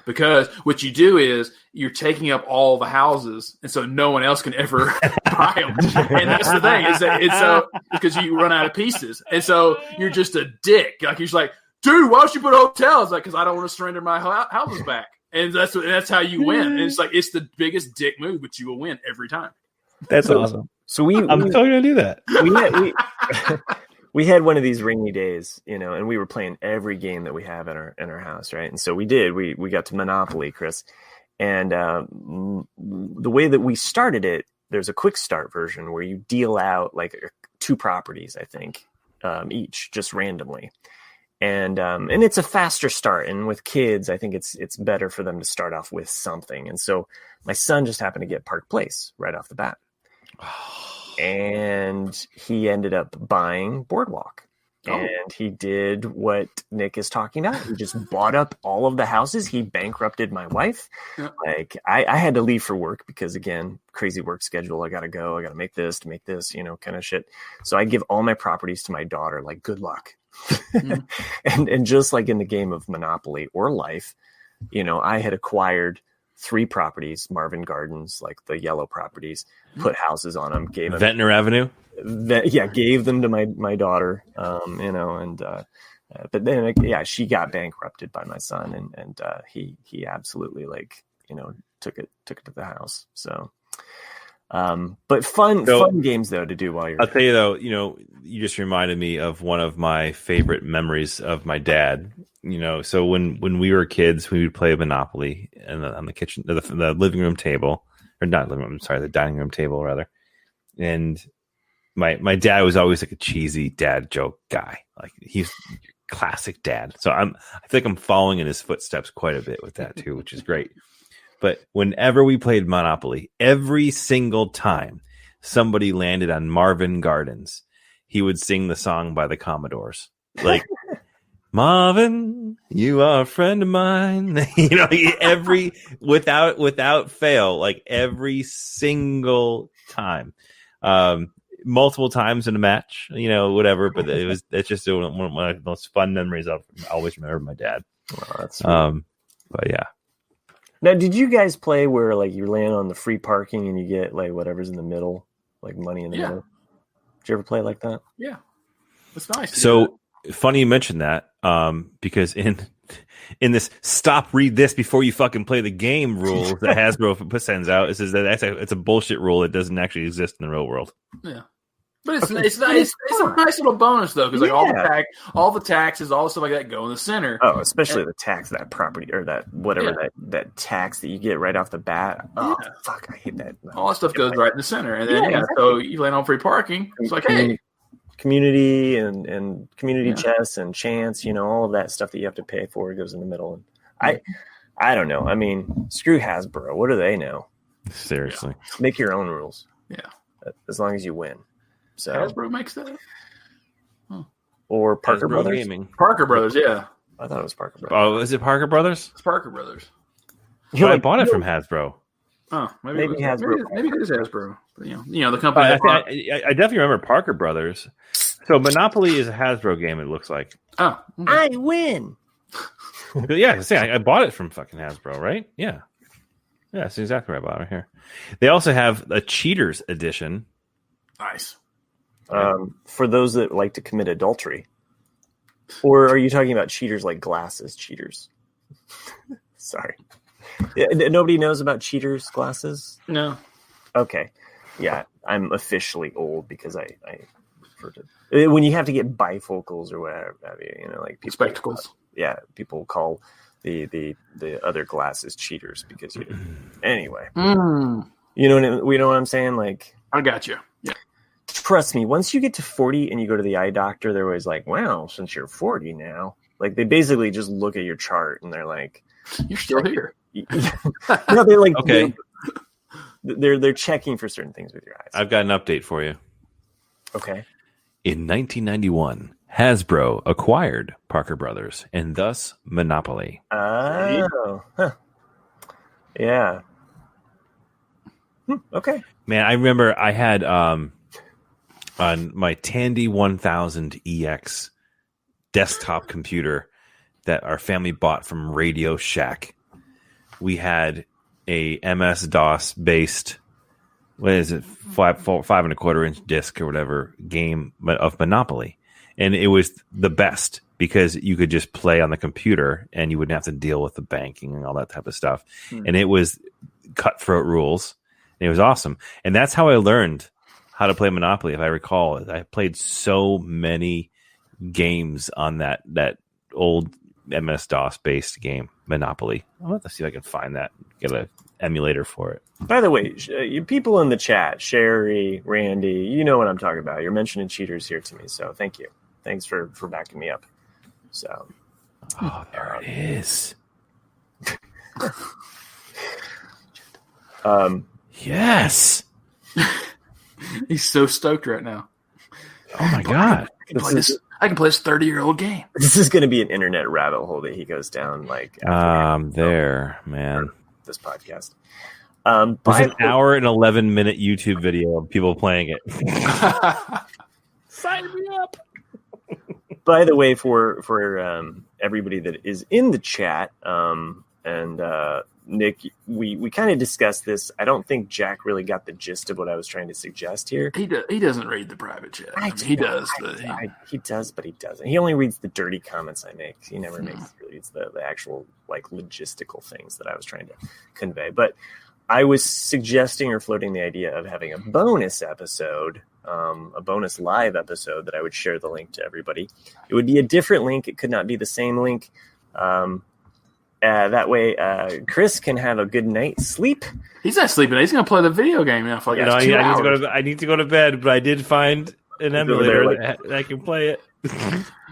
because what you do is you're taking up all the houses, and so no one else can ever buy them. And that's the thing is that it's so because you run out of pieces, and so you're just a dick. Like you're just like, dude, why don't you put hotels? Like because I don't want to surrender my houses back, and that's how you win. And it's like it's the biggest dick move, but you will win every time. That's awesome. So I'm totally gonna do that. We had one of these rainy days, and we were playing every game that we have in our house, right? And so we did. We got to Monopoly, Chris, and the way that we started it, there's a quick start version where you deal out like 2 properties, I think, each, just randomly, and it's a faster start. And with kids, I think it's better for them to start off with something. And so my son just happened to get Park Place right off the bat. And he ended up buying Boardwalk. And he did what Nick is talking about. He just bought up all of the houses. He bankrupted my wife. Yeah. Like I had to leave for work because, again, crazy work schedule. I got to go. I got to make this, kind of shit. So I give all my properties to my daughter. Like, good luck. Mm-hmm. and just like in the game of Monopoly or life, I had acquired 3 properties, Marvin Gardens, like the yellow properties, put houses on them, gave them Ventnor Avenue. Gave them to my daughter, but then she got bankrupted by my son, and he absolutely took it to the house. So, but fun games though to do while you're. I'll tell you though, you just reminded me of one of my favorite memories of my dad. So when we were kids, we would play Monopoly on the kitchen, the living room table, or not living room. Sorry, the dining room table rather. And my dad was always like a cheesy dad joke guy. Like he's classic dad. So I feel like I'm following in his footsteps quite a bit with that too, which is great. But whenever we played Monopoly, every single time somebody landed on Marvin Gardens, he would sing the song by the Commodores. Like, Marvin, you are a friend of mine. Without fail, like every single time, multiple times in a match, whatever. But it's just one of my most fun memories. I always remember my dad. Well, that's but yeah. Now, did you guys play where like you land on the free parking and you get like whatever's in the middle, like money in the middle? Did you ever play like that? Yeah, it's nice. So funny you mentioned that, because in this read this before you fucking play the game rule that Hasbro sends out, it says that it's a bullshit rule. It doesn't actually exist in the real world. Yeah. But it's nice. It's a nice little bonus though, because like all the taxes, all the stuff like that go in the center. Oh, especially the tax, that property or that whatever that tax that you get right off the bat. Oh fuck, I hate that. All that stuff goes right in the center, and then exactly. So you land on free parking. It's like community and community chests and chance, all of that stuff that you have to pay for goes in the middle. And I don't know. I mean, screw Hasbro. What do they know? Seriously, make your own rules. Yeah, as long as you win. So Hasbro makes that, or Parker Brothers. Gaming. Parker Brothers, yeah. I thought it was Parker Brothers. Oh, is it Parker Brothers? It's Parker Brothers. I bought it from Hasbro. Oh, maybe Hasbro. Maybe it is Hasbro. But, the company. I definitely remember Parker Brothers. So Monopoly is a Hasbro game. It looks like. Oh, okay. I win. Yeah, I bought it from fucking Hasbro, right? Yeah, that's exactly right. I bought it right here. They also have a Cheaters edition. Nice. For those that like to commit adultery, or are you talking about cheaters like glasses cheaters? Sorry, nobody knows about cheaters glasses. No. Okay, yeah, I'm officially old because I when you have to get bifocals or whatever, like people, spectacles. People call the other glasses cheaters because anyway. You know what I'm saying? Like, I got you. Yeah. Trust me, once you get to 40 and you go to the eye doctor, they're always like, well, since you're 40 now, like they basically just look at your chart and they're like, you're still here. No, they're like, okay. They're checking for certain things with your eyes. I've got an update for you. Okay. In 1991, Hasbro acquired Parker Brothers and thus Monopoly. Oh. Huh. Yeah. Okay. Man, I remember I had on my Tandy 1000 EX desktop computer that our family bought from Radio Shack. We had a MS-DOS based, what is it, 5.25-inch disc or whatever game of Monopoly, and it was the best because you could just play on the computer and you wouldn't have to deal with the banking and all that type of stuff. And it was cutthroat rules. It was awesome. And that's how I learned how to play Monopoly, if I recall. I played so many games on that old MS-DOS based game, Monopoly. I'll have to see if I can find that, get an emulator for it. By the way, you people in the chat, Sherry, Randy, you know what I'm talking about. You're mentioning cheaters here to me, so thank you. Thanks for backing me up. So, there it is. Yes. He's so stoked right now. Oh my god! I can play this 30-year-old game. This is going to be an internet rabbit hole that he goes down. Like, man. This podcast. There's an hour and 11-minute YouTube video of people playing it. Sign me up. By the way, for everybody that is in the chat, and Nick, we kind of discussed this. I don't think Jack really got the gist of what I was trying to suggest here. He doesn't read the private chat. He does, but he doesn't. He only reads the dirty comments I make. He never reads the actual like logistical things that I was trying to convey. But I was suggesting or floating the idea of having a bonus episode, a bonus live episode that I would share the link to everybody. It would be a different link. It could not be the same link. That way, Chris can have a good night's sleep. He's not sleeping. He's going to play the video game now for like 2 hours. I need to go to bed, but I did find an emulator that I can play it.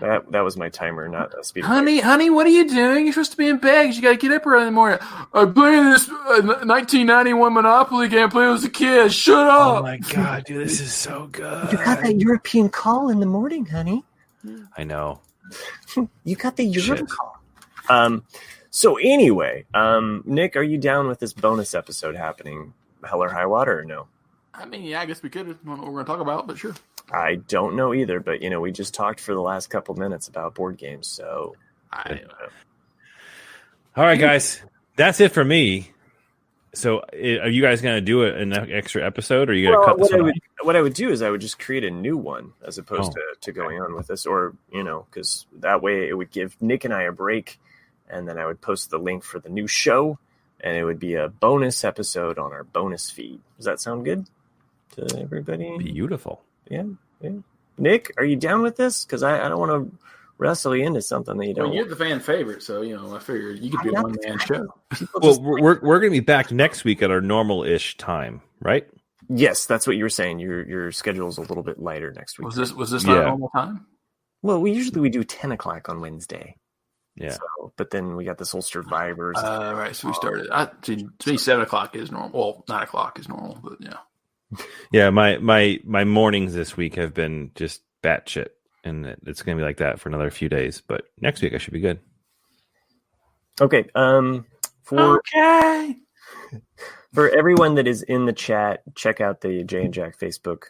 That was my timer, not a speed. Honey, what are you doing? You're supposed to be in bed because you got to get up early in the morning. I'm playing this 1991 Monopoly game I played as a kid. Shut up. Oh my god, dude, this is so good. You got that European call in the morning, honey. I know. You got the European call. So anyway, Nick, are you down with this bonus episode happening, Hell or High Water, or no? I mean, yeah, I guess we could. I don't know what we're going to talk about, but sure. I don't know either, but, we just talked for the last couple minutes about board games, so. All right, guys. That's it for me. So, are you guys going to do an extra episode, or are you going to cut this one? What I would do is I would just create a new one as opposed to going on with this, or because that way it would give Nick and I a break, and then I would post the link for the new show, and it would be a bonus episode on our bonus feed. Does that sound good to everybody? Beautiful. Yeah. Nick, are you down with this? Because I don't want to wrestle you into something that you don't. Well, you're the fan favorite, so I figured you could be a one-man show. Well, we're going to be back next week at our normal-ish time, right? Yes, that's what you were saying. Your schedule is a little bit lighter next week. Was this not normal time? Well, we usually do 10 o'clock on Wednesday. Yeah. So, but then we got this whole Survivors. Right. So we started. To me, 7 o'clock is normal. Well, 9 o'clock is normal, but yeah. Yeah, my mornings this week have been just batshit, and it's going to be like that for another few days. But next week I should be good. Okay. For everyone that is in the chat, check out the Jay and Jack Facebook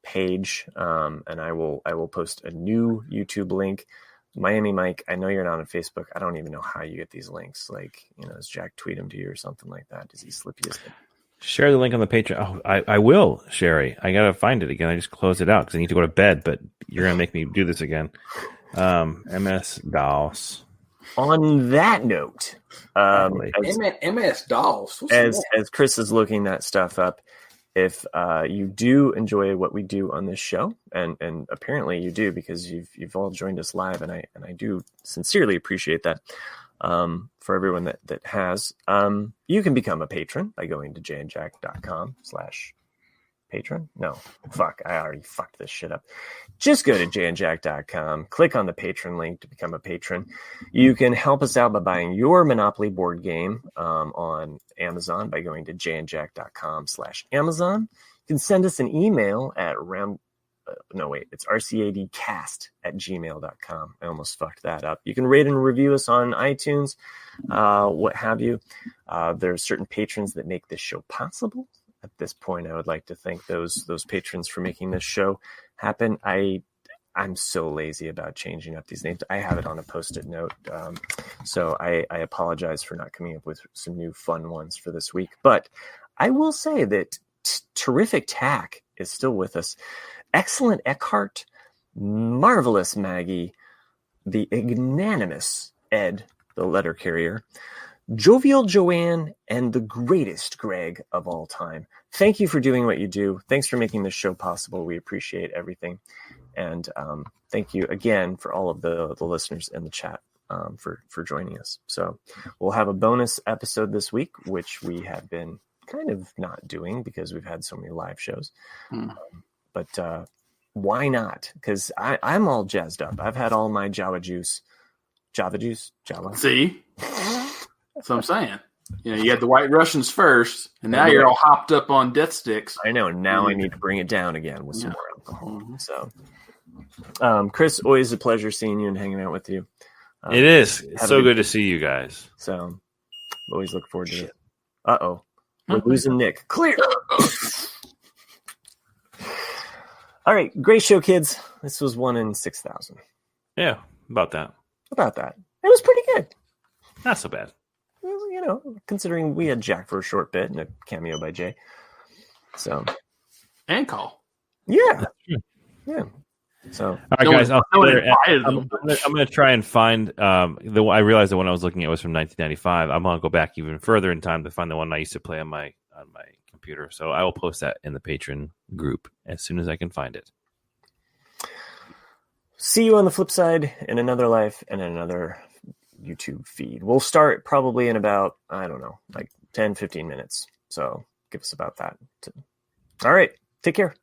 page, and I will post a new YouTube link. Miami Mike, I know you're not on Facebook. I don't even know how you get these links. Like, does Jack tweet them to you or something like that? Does he slip you his name? Share the link on the Patreon. Oh, I will, Sherry. I got to find it again. I just closed it out because I need to go to bed, but you're going to make me do this again. MS DOS. On that note, MS DOS. As Chris is looking that stuff up, if you do enjoy what we do on this show, and apparently you do because you've all joined us live, and I do sincerely appreciate that. For everyone that has, you can become a patron by going to jayandjack.com/patron. No, I already fucked this shit up. Just go to jayandjack.com, click on the patron link to become a patron. You can help us out by buying your Monopoly board game on Amazon by going to jayandjack.com/Amazon. You can send us an email at it's RCADCast@gmail.com. I almost fucked that up. You can rate and review us on iTunes, what have you. There are certain patrons that make this show possible. At this point, I would like to thank those patrons for making this show happen. I'm so lazy about changing up these names. I have it on a Post-it note, so I apologize for not coming up with some new fun ones for this week. But I will say that Terrific Tack is still with us. Excellent Eckhart, Marvelous Maggie, the Ignanimous Ed, the letter carrier, Jovial Joanne, and the greatest Greg of all time. Thank you for doing what you do. Thanks for making this show possible. We appreciate everything. And thank you again for all of the listeners in the chat for joining us. So we'll have a bonus episode this week, which we have been kind of not doing because we've had so many live shows. But why not? Because I'm all jazzed up. I've had all my Java juice. See? That's what I'm saying. You had the White Russians first, and now you're all hopped up on death sticks. I know. Now I need to bring it down again with some more alcohol. So, Chris, always a pleasure seeing you and hanging out with you. It is. It's so good to see you guys. So, always look forward to it. Uh-oh. We're losing Nick. Clear! All right. Great show, kids. This was 1 in 6,000. Yeah, about that. It was pretty good. Not so bad. Considering we had Jack for a short bit and a cameo by Jay. So. And Call. Yeah. Yeah. So. All right, guys. I'm going to try and find I realized the one I was looking at was from 1995. I'm going to go back even further in time to find the one I used to play on my computer. So I will post that in the Patreon group as soon as I can find it. See you on the flip side in another life and in another YouTube feed. We'll start probably in about, 10, 15 minutes. So give us about that. All right. Take care.